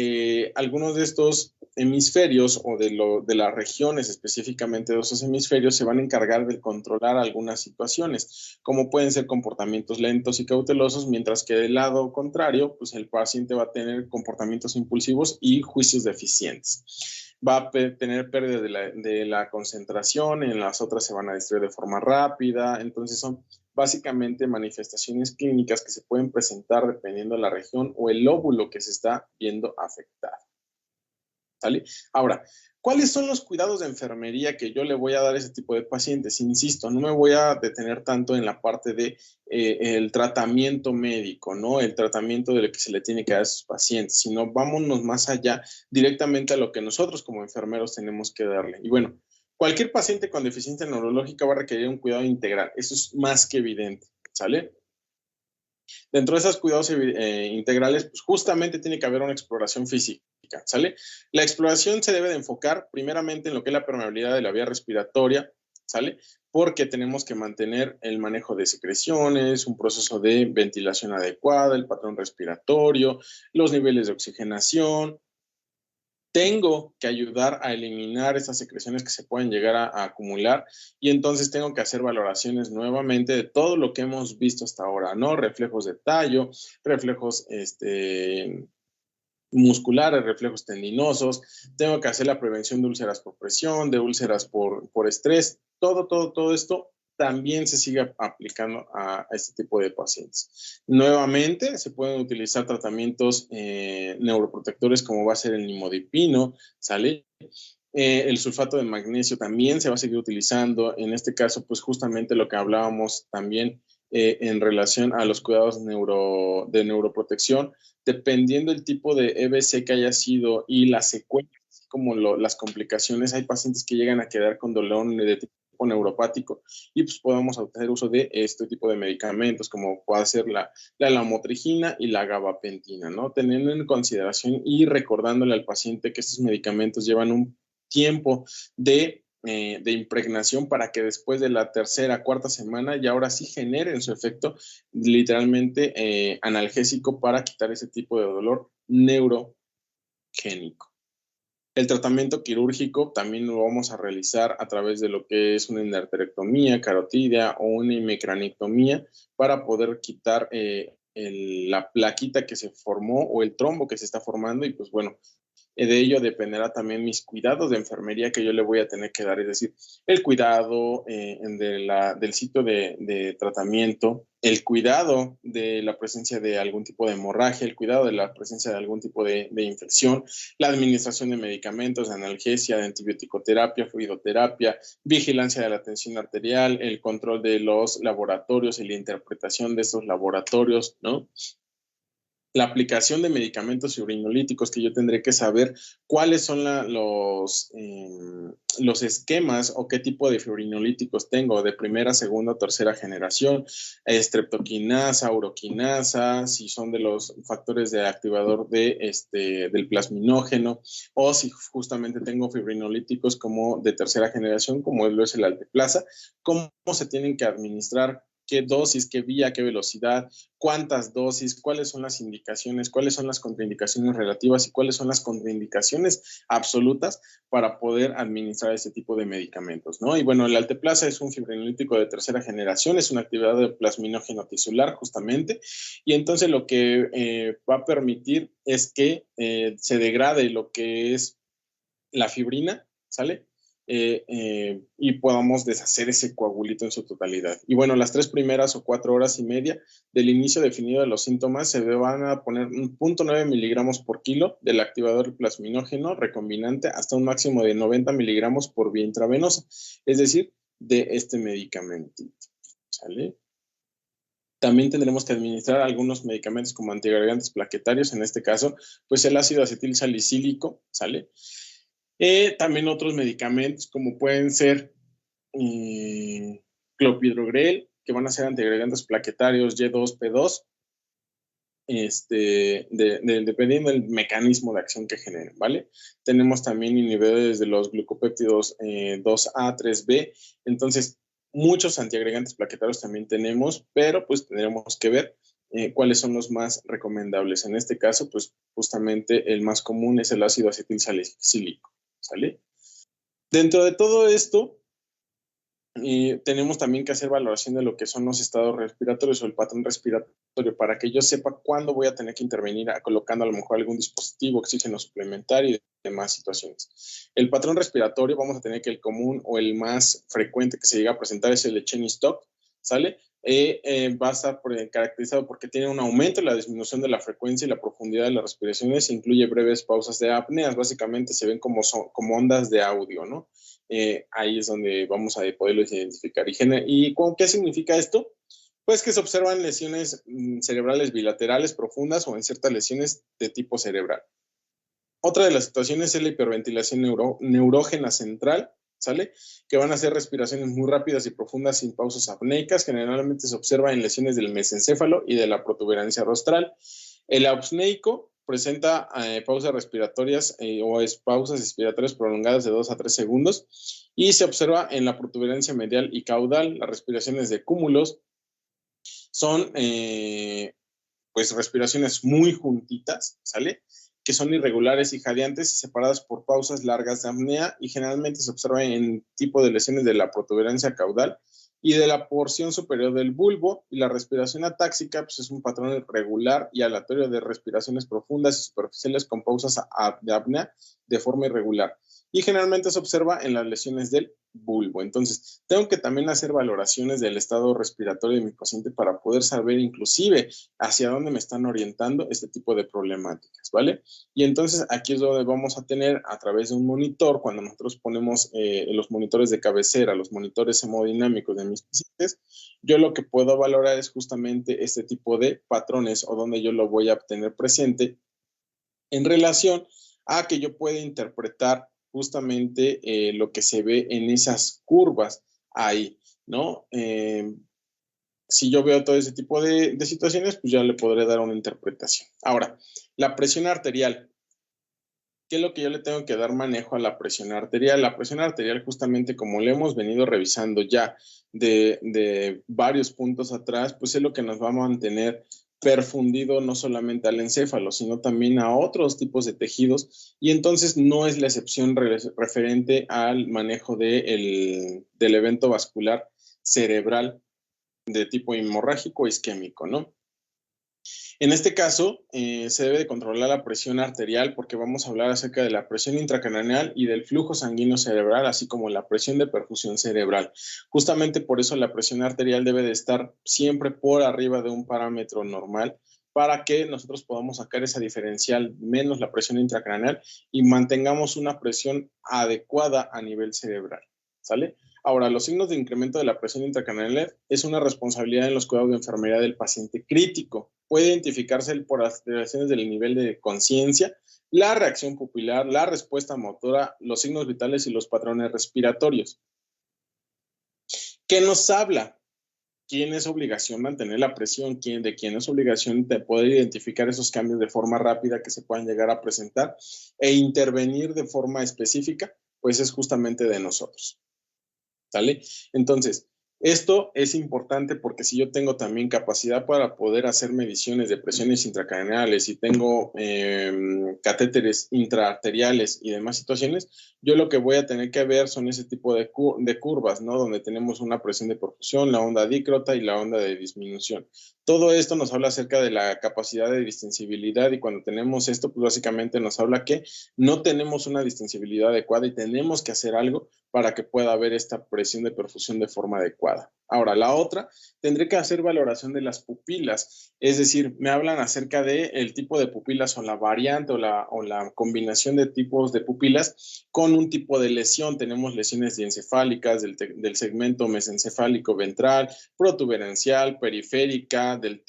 algunos de estos hemisferios o de las regiones específicamente de esos hemisferios se van a encargar de controlar algunas situaciones, como pueden ser comportamientos lentos y cautelosos, mientras que del lado contrario, pues el paciente va a tener comportamientos impulsivos y juicios deficientes. Va a tener pérdida de la concentración, en las otras se van a distraer de forma rápida, entonces son básicamente manifestaciones clínicas que se pueden presentar dependiendo de la región o el lóbulo que se está viendo afectado. ¿Sale? Ahora, ¿cuáles son los cuidados de enfermería que yo le voy a dar a ese tipo de pacientes? Insisto, no me voy a detener tanto en la parte de el tratamiento médico, ¿no? El tratamiento de lo que se le tiene que dar a esos pacientes, sino vámonos más allá directamente a lo que nosotros como enfermeros tenemos que darle. Y bueno, cualquier paciente con deficiencia neurológica va a requerir un cuidado integral. Eso es más que evidente, ¿sale? Dentro de esos cuidados integrales, pues justamente tiene que haber una exploración física, ¿sale? La exploración se debe de enfocar primeramente en lo que es la permeabilidad de la vía respiratoria, ¿sale? Porque tenemos que mantener el manejo de secreciones, un proceso de ventilación adecuada, el patrón respiratorio, los niveles de oxigenación, tengo que ayudar a eliminar esas secreciones que se pueden llegar a acumular, y entonces tengo que hacer valoraciones nuevamente de todo lo que hemos visto hasta ahora, ¿no? Reflejos de tallo, reflejos musculares, reflejos tendinosos, tengo que hacer la prevención de úlceras por presión, de úlceras por estrés, todo esto también se sigue aplicando a este tipo de pacientes. Nuevamente, se pueden utilizar tratamientos neuroprotectores como va a ser el nimodipino, ¿sale? El sulfato de magnesio también se va a seguir utilizando. En este caso, pues justamente lo que hablábamos también en relación a los cuidados de neuroprotección, dependiendo del tipo de EBC que haya sido y las secuelas, como las complicaciones, hay pacientes que llegan a quedar con dolor de tipo neuropático y pues podemos hacer uso de este tipo de medicamentos como puede ser la lamotrigina y la gabapentina, ¿no? Teniendo en consideración y recordándole al paciente que estos medicamentos llevan un tiempo de impregnación para que después de la tercera, cuarta semana ya ahora sí generen su efecto literalmente analgésico para quitar ese tipo de dolor neurogénico. El tratamiento quirúrgico también lo vamos a realizar a través de lo que es una endarterectomía carotídea o una hemicranectomía para poder quitar la plaquita que se formó o el trombo que se está formando y pues bueno, de ello dependerá también mis cuidados de enfermería que yo le voy a tener que dar, es decir, el cuidado del sitio de tratamiento, el cuidado de la presencia de algún tipo de hemorragia, el cuidado de la presencia de algún tipo de infección, la administración de medicamentos, de analgesia, de antibiótico-terapia, fluidoterapia, vigilancia de la tensión arterial, el control de los laboratorios y la interpretación de estos laboratorios, ¿no? La aplicación de medicamentos fibrinolíticos que yo tendré que saber cuáles son los esquemas o qué tipo de fibrinolíticos tengo de primera, segunda o tercera generación, streptoquinasa, uroquinasa, si son de los factores de activador del plasminógeno o si justamente tengo fibrinolíticos como de tercera generación, como lo es el alteplasa, cómo se tienen que administrar, qué dosis, qué vía, qué velocidad, cuántas dosis, cuáles son las indicaciones, cuáles son las contraindicaciones relativas y cuáles son las contraindicaciones absolutas para poder administrar ese tipo de medicamentos, ¿no? Y bueno, el alteplasa es un fibrinolítico de tercera generación, es una actividad de plasminógeno tisular justamente, y entonces lo que va a permitir es que se degrade lo que es la fibrina, ¿sale? Y podamos deshacer ese coagulito en su totalidad. Y bueno, las 3 primeras o 4 horas y media del inicio definido de los síntomas se van a poner 0.9 miligramos por kilo del activador plasminógeno recombinante hasta un máximo de 90 miligramos por vía intravenosa, es decir, de este medicamentito, ¿sale? También tendremos que administrar algunos medicamentos como antiagregantes plaquetarios, en este caso, pues el ácido acetil salicílico, ¿sale? También otros medicamentos como pueden ser clopidogrel, que van a ser antiagregantes plaquetarios Y2P2, dependiendo del mecanismo de acción que generen, ¿vale? Tenemos también inhibidores de los glucopéptidos 2A, 3B, entonces muchos antiagregantes plaquetarios también tenemos, pero pues tendremos que ver cuáles son los más recomendables. En este caso, pues justamente el más común es el ácido acetil salicílico, ¿sale? Dentro de todo esto, tenemos también que hacer valoración de lo que son los estados respiratorios o el patrón respiratorio para que yo sepa cuándo voy a tener que intervenir colocando a lo mejor algún dispositivo, oxígeno suplementario y demás situaciones. El patrón respiratorio, vamos a tener que el común o el más frecuente que se llega a presentar es el de Cheyne-Stokes, ¿sale? Va a estar caracterizado porque tiene un aumento en la disminución de la frecuencia y la profundidad de las respiraciones, incluye breves pausas de apneas, básicamente se ven como ondas de audio, ¿no? Ahí es donde vamos a poderlos identificar. ¿Y qué significa esto? Pues que se observan lesiones cerebrales bilaterales profundas o en ciertas lesiones de tipo cerebral. Otra de las situaciones es la hiperventilación neurógena central, ¿sale? Que van a ser respiraciones muy rápidas y profundas sin pausas apneicas. Generalmente se observa en lesiones del mesencéfalo y de la protuberancia rostral. El apneico presenta pausas respiratorias o pausas respiratorias prolongadas de 2 a 3 segundos y se observa en la protuberancia medial y caudal. Las respiraciones de cúmulos son pues respiraciones muy juntitas, ¿sale? que son irregulares y jadeantes y separadas por pausas largas de apnea, y generalmente se observa en tipo de lesiones de la protuberancia caudal y de la porción superior del bulbo. Y la respiración atáxica pues, es un patrón irregular y aleatorio de respiraciones profundas y superficiales con pausas de apnea de forma irregular, y generalmente se observa en las lesiones del bulbo. Entonces, tengo que también hacer valoraciones del estado respiratorio de mi paciente para poder saber inclusive hacia dónde me están orientando este tipo de problemáticas, ¿vale? Y entonces aquí es donde vamos a tener a través de un monitor, cuando nosotros ponemos los monitores de cabecera, los monitores hemodinámicos de mis pacientes, yo lo que puedo valorar es justamente este tipo de patrones o donde yo lo voy a tener presente en relación a que yo pueda interpretar justamente lo que se ve en esas curvas ahí, ¿no? Si yo veo todo ese tipo de situaciones, pues ya le podré dar una interpretación. Ahora, la presión arterial. ¿Qué es lo que yo le tengo que dar manejo a la presión arterial? La presión arterial, justamente como le hemos venido revisando ya de varios puntos atrás, pues es lo que nos va a mantener perfundido no solamente al encéfalo, sino también a otros tipos de tejidos, y entonces no es la excepción referente al manejo del evento vascular cerebral de tipo hemorrágico o isquémico, ¿no? En este caso, se debe de controlar la presión arterial porque vamos a hablar acerca de la presión intracraneal y del flujo sanguíneo cerebral, así como la presión de perfusión cerebral. Justamente por eso la presión arterial debe de estar siempre por arriba de un parámetro normal para que nosotros podamos sacar esa diferencial menos la presión intracraneal y mantengamos una presión adecuada a nivel cerebral, ¿sale? Ahora, los signos de incremento de la presión intracraneal es una responsabilidad en los cuidados de enfermería del paciente crítico. Puede identificarse por alteraciones del nivel de conciencia, la reacción pupilar, la respuesta motora, los signos vitales y los patrones respiratorios. ¿Qué nos habla? ¿Quién es obligación mantener la presión? ¿De quién es obligación de poder identificar esos cambios de forma rápida que se puedan llegar a presentar e intervenir de forma específica? Pues es justamente de nosotros. ¿Sale? Entonces, esto es importante porque si yo tengo también capacidad para poder hacer mediciones de presiones intracraneales y tengo catéteres intraarteriales y demás situaciones, yo lo que voy a tener que ver son ese tipo de curvas, ¿no? Donde tenemos una presión de perfusión, la onda dícrota y la onda de disminución. Todo esto nos habla acerca de la capacidad de distensibilidad, y cuando tenemos esto, pues básicamente nos habla que no tenemos una distensibilidad adecuada y tenemos que hacer algo para que pueda haber esta presión de perfusión de forma adecuada. Ahora, la otra, tendré que hacer valoración de las pupilas, es decir, me hablan acerca del tipo de pupilas o la variante o la combinación de tipos de pupilas con un tipo de lesión. Tenemos lesiones diencefálicas del segmento mesencefálico ventral, protuberancial, periférica, del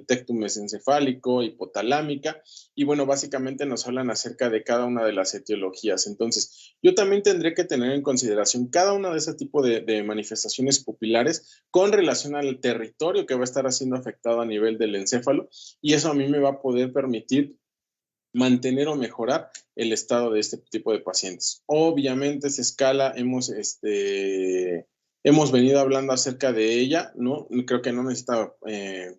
tectum mesencefálico, hipotalámica, y bueno, básicamente nos hablan acerca de cada una de las etiologías. Entonces, yo también tendré que tener en consideración cada una de ese tipo de manifestaciones pupilares con relación al territorio que va a estar siendo afectado a nivel del encéfalo, y eso a mí me va a poder permitir mantener o mejorar el estado de este tipo de pacientes. Obviamente esa escala hemos venido hablando acerca de ella, ¿no? Creo que no necesita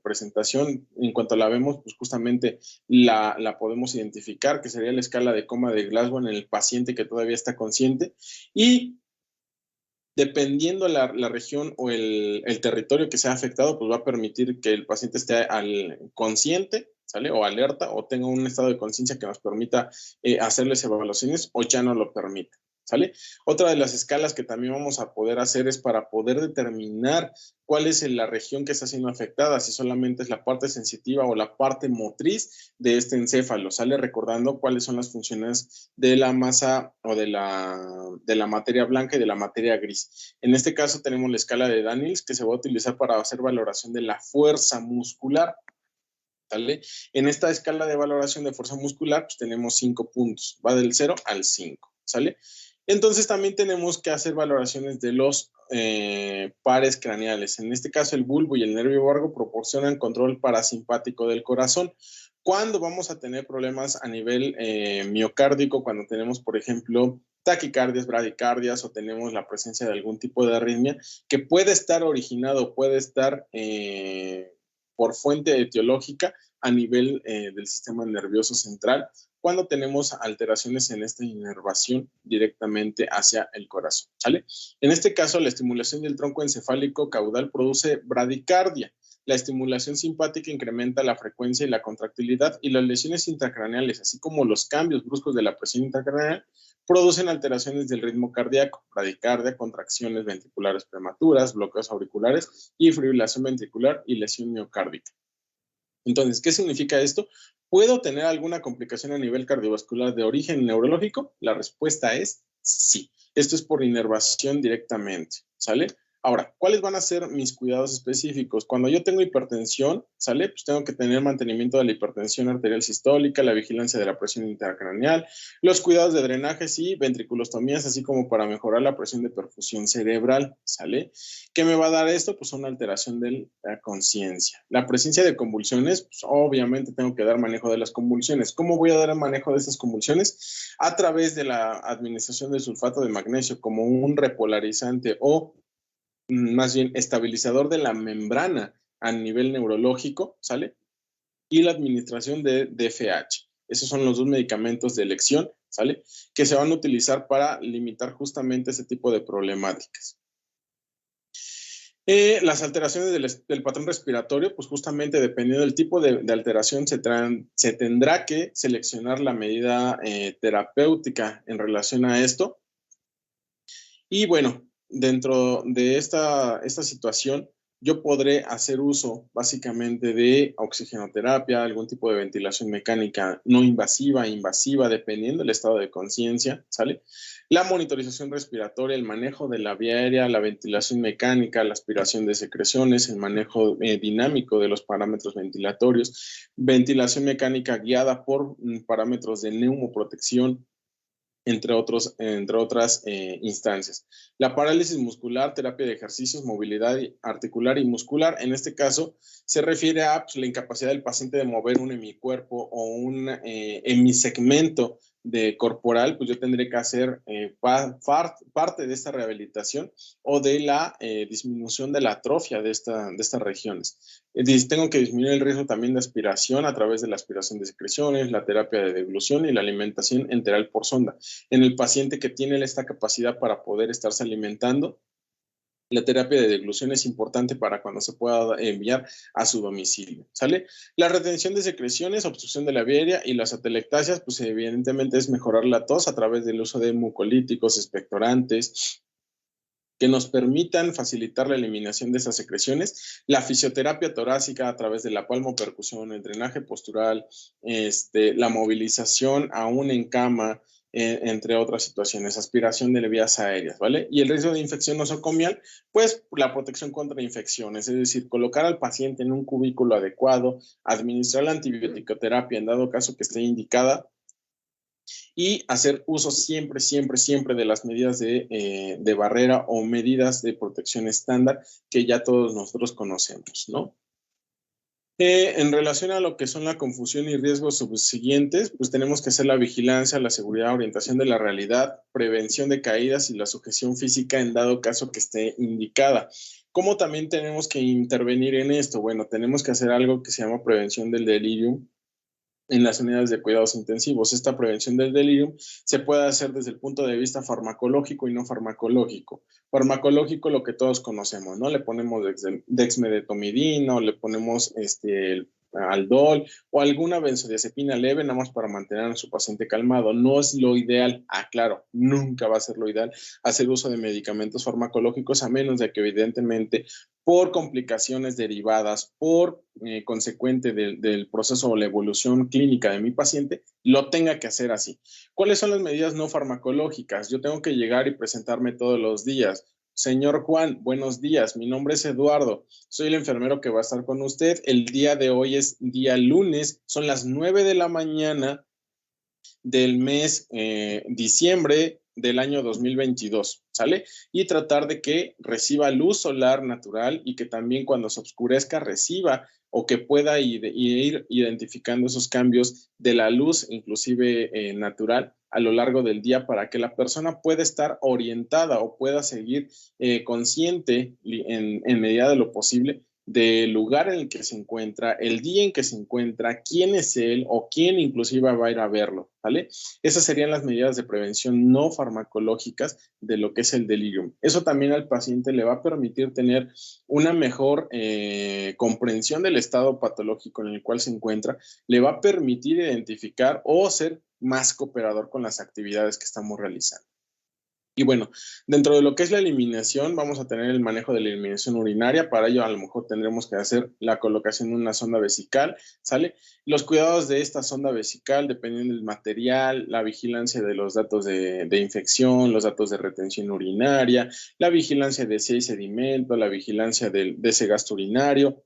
presentación. En cuanto la vemos, pues justamente la podemos identificar, que sería la escala de coma de Glasgow en el paciente que todavía está consciente, y dependiendo la región o el territorio que sea afectado, pues va a permitir que el paciente esté consciente, ¿sale? O alerta, o tenga un estado de conciencia que nos permita hacerles evaluaciones, o ya no lo permita, ¿sale? Otra de las escalas que también vamos a poder hacer es para poder determinar cuál es la región que está siendo afectada, si solamente es la parte sensitiva o la parte motriz de este encéfalo, ¿sale? Recordando cuáles son las funciones de la masa o de la materia blanca y de la materia gris. En este caso tenemos la escala de Daniels, que se va a utilizar para hacer valoración de la fuerza muscular, ¿sale? En esta escala de valoración de fuerza muscular, pues tenemos 5 puntos, va del 0 al 5, ¿sale? Entonces también tenemos que hacer valoraciones de los pares craneales. En este caso, el bulbo y el nervio vago proporcionan control parasimpático del corazón. ¿Cuándo vamos a tener problemas a nivel miocárdico? Cuando tenemos, por ejemplo, taquicardias, bradicardias, o tenemos la presencia de algún tipo de arritmia que puede estar originado, puede estar por fuente etiológica a nivel del sistema nervioso central cuando tenemos alteraciones en esta inervación directamente hacia el corazón, ¿sale? En este caso, la estimulación del tronco encefálico caudal produce bradicardia. La estimulación simpática incrementa la frecuencia y la contractilidad, y las lesiones intracraneales, así como los cambios bruscos de la presión intracraneal, producen alteraciones del ritmo cardíaco, bradicardia, contracciones ventriculares prematuras, bloqueos auriculares y fibrilación ventricular y lesión miocárdica. Entonces, ¿qué significa esto? ¿Puedo tener alguna complicación a nivel cardiovascular de origen neurológico? La respuesta es sí. Esto es por inervación directamente, ¿sale? Ahora, ¿cuáles van a ser mis cuidados específicos? Cuando yo tengo hipertensión, ¿sale? Pues tengo que tener mantenimiento de la hipertensión arterial sistólica, la vigilancia de la presión intracraneal, los cuidados de drenajes y ventriculostomías, así como para mejorar la presión de perfusión cerebral, ¿sale? ¿Qué me va a dar esto? Pues una alteración de la conciencia. La presencia de convulsiones, pues obviamente tengo que dar manejo de las convulsiones. ¿Cómo voy a dar el manejo de esas convulsiones? A través de la administración de sulfato de magnesio como un repolarizante o más bien estabilizador de la membrana a nivel neurológico, ¿sale? Y la administración de DFH. Esos son los dos medicamentos de elección, ¿sale? Que se van a utilizar para limitar justamente ese tipo de problemáticas. Las alteraciones del patrón respiratorio, pues justamente dependiendo del tipo de alteración, se tendrá que seleccionar la medida terapéutica en relación a esto. Y bueno, dentro de esta situación, yo podré hacer uso básicamente de oxigenoterapia, algún tipo de ventilación mecánica no invasiva, invasiva, dependiendo del estado de conciencia, ¿sale? La monitorización respiratoria, el manejo de la vía aérea, la ventilación mecánica, la aspiración de secreciones, el manejo dinámico de los parámetros ventilatorios, ventilación mecánica guiada por parámetros de neumoprotección, entre otras instancias. La parálisis muscular, terapia de ejercicios, movilidad articular y muscular, en este caso se refiere a pues, la incapacidad del paciente de mover un hemicuerpo o un hemisegmento corporal, pues yo tendré que hacer parte de esta rehabilitación o de la disminución de la atrofia de estas regiones. Tengo que disminuir el riesgo también de aspiración a través de la aspiración de secreciones, la terapia de deglución y la alimentación enteral por sonda. En el paciente que tiene esta capacidad para poder estarse alimentando, la terapia de deglución es importante para cuando se pueda enviar a su domicilio, ¿sale? La retención de secreciones, obstrucción de la vía aérea y las atelectasias, pues evidentemente es mejorar la tos a través del uso de mucolíticos, expectorantes, que nos permitan facilitar la eliminación de esas secreciones. La fisioterapia torácica a través de la palmopercusión, el drenaje postural, la movilización aún en cama, entre otras situaciones, aspiración de vías aéreas, ¿vale? Y el riesgo de infección nosocomial, pues la protección contra infecciones, es decir, colocar al paciente en un cubículo adecuado, administrar la antibiótico-terapia en dado caso que esté indicada, y hacer uso siempre de las medidas de barrera o medidas de protección estándar que ya todos nosotros conocemos, ¿no? En relación a lo que son la confusión y riesgos subsiguientes, pues tenemos que hacer la vigilancia, la seguridad, orientación de la realidad, prevención de caídas y la sujeción física en dado caso que esté indicada. ¿Cómo también tenemos que intervenir en esto? Bueno, tenemos que hacer algo que se llama prevención del delirium en las unidades de cuidados intensivos. Esta prevención del delirium se puede hacer desde el punto de vista farmacológico y no farmacológico. Farmacológico, lo que todos conocemos, ¿no? Le ponemos dexmedetomidina o le ponemos Aldol o alguna benzodiazepina leve nada más para mantener a su paciente calmado. No es lo ideal, claro, nunca va a ser lo ideal hacer uso de medicamentos farmacológicos a menos de que evidentemente por complicaciones derivadas, por consecuente del proceso o la evolución clínica de mi paciente, lo tenga que hacer así. ¿Cuáles son las medidas no farmacológicas? Yo tengo que llegar y presentarme todos los días. Señor Juan, buenos días. Mi nombre es Eduardo. Soy el enfermero que va a estar con usted. El día de hoy es día lunes. Son las 9 de la mañana del mes diciembre del año 2022, ¿sale? Y tratar de que reciba luz solar natural y que también cuando se oscurezca reciba o que pueda ir identificando esos cambios de la luz, inclusive natural, a lo largo del día para que la persona pueda estar orientada o pueda seguir consciente en medida de lo posible del lugar en el que se encuentra, el día en que se encuentra, quién es él o quién inclusive va a ir a verlo, ¿vale? Esas serían las medidas de prevención no farmacológicas de lo que es el delirium. Eso también al paciente le va a permitir tener una mejor comprensión del estado patológico en el cual se encuentra, le va a permitir identificar o ser más cooperador con las actividades que estamos realizando. Y bueno, dentro de lo que es la eliminación, vamos a tener el manejo de la eliminación urinaria. Para ello, a lo mejor tendremos que hacer la colocación de una sonda vesical, ¿sale? Los cuidados de esta sonda vesical, dependiendo del material, la vigilancia de los datos de infección, los datos de retención urinaria, la vigilancia de si hay sedimento, la vigilancia de ese gasto urinario,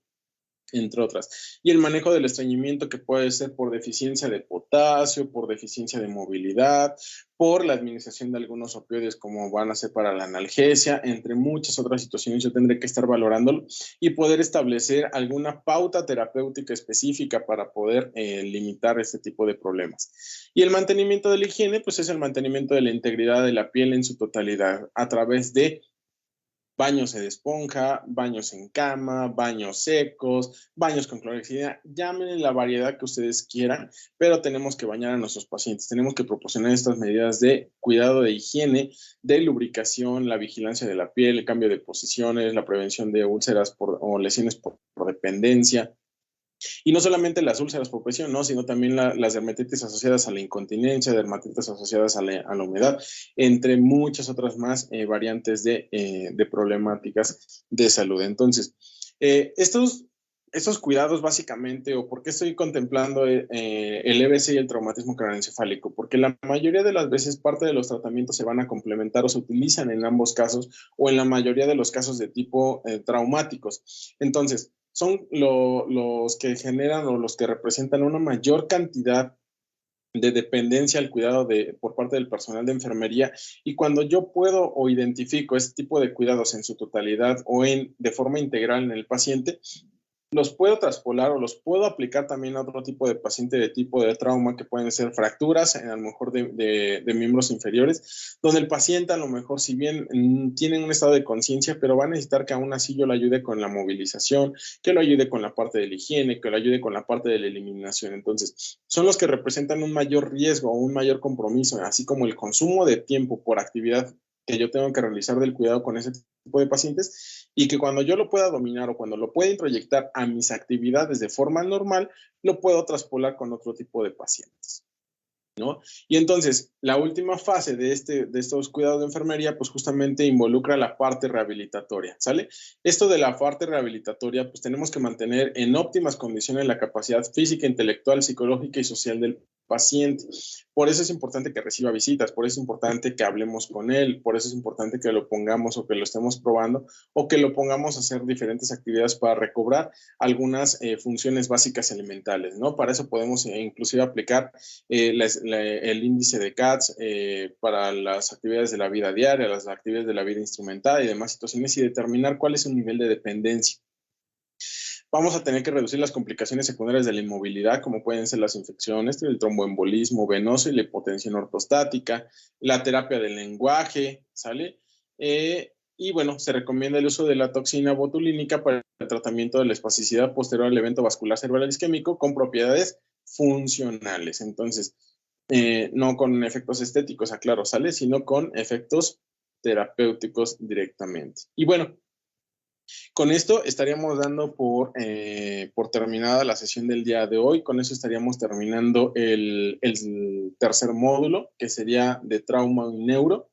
entre otras. Y el manejo del estreñimiento, que puede ser por deficiencia de potasio, por deficiencia de movilidad, por la administración de algunos opioides como van a ser para la analgesia, entre muchas otras situaciones. Yo tendré que estar valorándolo y poder establecer alguna pauta terapéutica específica para poder limitar este tipo de problemas. Y el mantenimiento de la higiene, pues es el mantenimiento de la integridad de la piel en su totalidad a través de baños de esponja, baños en cama, baños secos, baños con clorexidina, llámenle la variedad que ustedes quieran, pero tenemos que bañar a nuestros pacientes, tenemos que proporcionar estas medidas de cuidado de higiene, de lubricación, la vigilancia de la piel, el cambio de posiciones, la prevención de úlceras o lesiones por dependencia. Y no solamente las úlceras por presión, ¿no? Sino también las dermatitis asociadas a la incontinencia, dermatitis asociadas a la humedad, entre muchas otras más variantes de problemáticas de salud. Entonces, estos cuidados básicamente, o por qué estoy contemplando el EBC y el traumatismo craneoencefálico, porque la mayoría de las veces parte de los tratamientos se van a complementar o se utilizan en ambos casos o en la mayoría de los casos de tipo traumáticos. Entonces, son los que generan o los que representan una mayor cantidad de dependencia al cuidado por parte del personal de enfermería, y cuando yo puedo o identifico este tipo de cuidados en su totalidad o de forma integral en el paciente, los puedo traspolar o los puedo aplicar también a otro tipo de paciente de tipo de trauma, que pueden ser fracturas, a lo mejor de miembros inferiores, donde el paciente a lo mejor, si bien tiene un estado de conciencia, pero va a necesitar que aún así yo lo ayude con la movilización, que lo ayude con la parte de la higiene, que lo ayude con la parte de la eliminación. Entonces, son los que representan un mayor riesgo o un mayor compromiso, así como el consumo de tiempo por actividad que yo tengo que realizar del cuidado con ese tipo de pacientes, y que cuando yo lo pueda dominar o cuando lo pueda introyectar a mis actividades de forma normal, lo puedo traspolar con otro tipo de pacientes, ¿no? Y entonces, la última fase de estos cuidados de enfermería, pues justamente involucra la parte rehabilitatoria, ¿sale? Esto de la parte rehabilitatoria, pues tenemos que mantener en óptimas condiciones la capacidad física, intelectual, psicológica y social del paciente. Por eso es importante que reciba visitas, por eso es importante que hablemos con él, por eso es importante que lo pongamos o que lo estemos probando o que lo pongamos a hacer diferentes actividades para recobrar algunas funciones básicas elementales, ¿no? Para eso podemos inclusive aplicar el índice de CATS para las actividades de la vida diaria, las actividades de la vida instrumental y demás situaciones, y determinar cuál es su nivel de dependencia. Vamos a tener que reducir las complicaciones secundarias de la inmovilidad, como pueden ser las infecciones, el tromboembolismo venoso y la hipotensión ortostática, la terapia del lenguaje, ¿sale? Y bueno, se recomienda el uso de la toxina botulínica para el tratamiento de la espasticidad posterior al evento vascular cerebral isquémico con propiedades funcionales. Entonces, no con efectos estéticos, aclaro, ¿sale? Sino con efectos terapéuticos directamente. Y bueno, con esto estaríamos dando por terminada la sesión del día de hoy. Con eso estaríamos terminando el tercer módulo, que sería de trauma y neuro.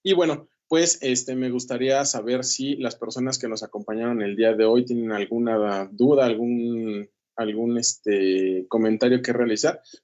Y bueno, pues me gustaría saber si las personas que nos acompañaron el día de hoy tienen alguna duda, algún comentario que realizar,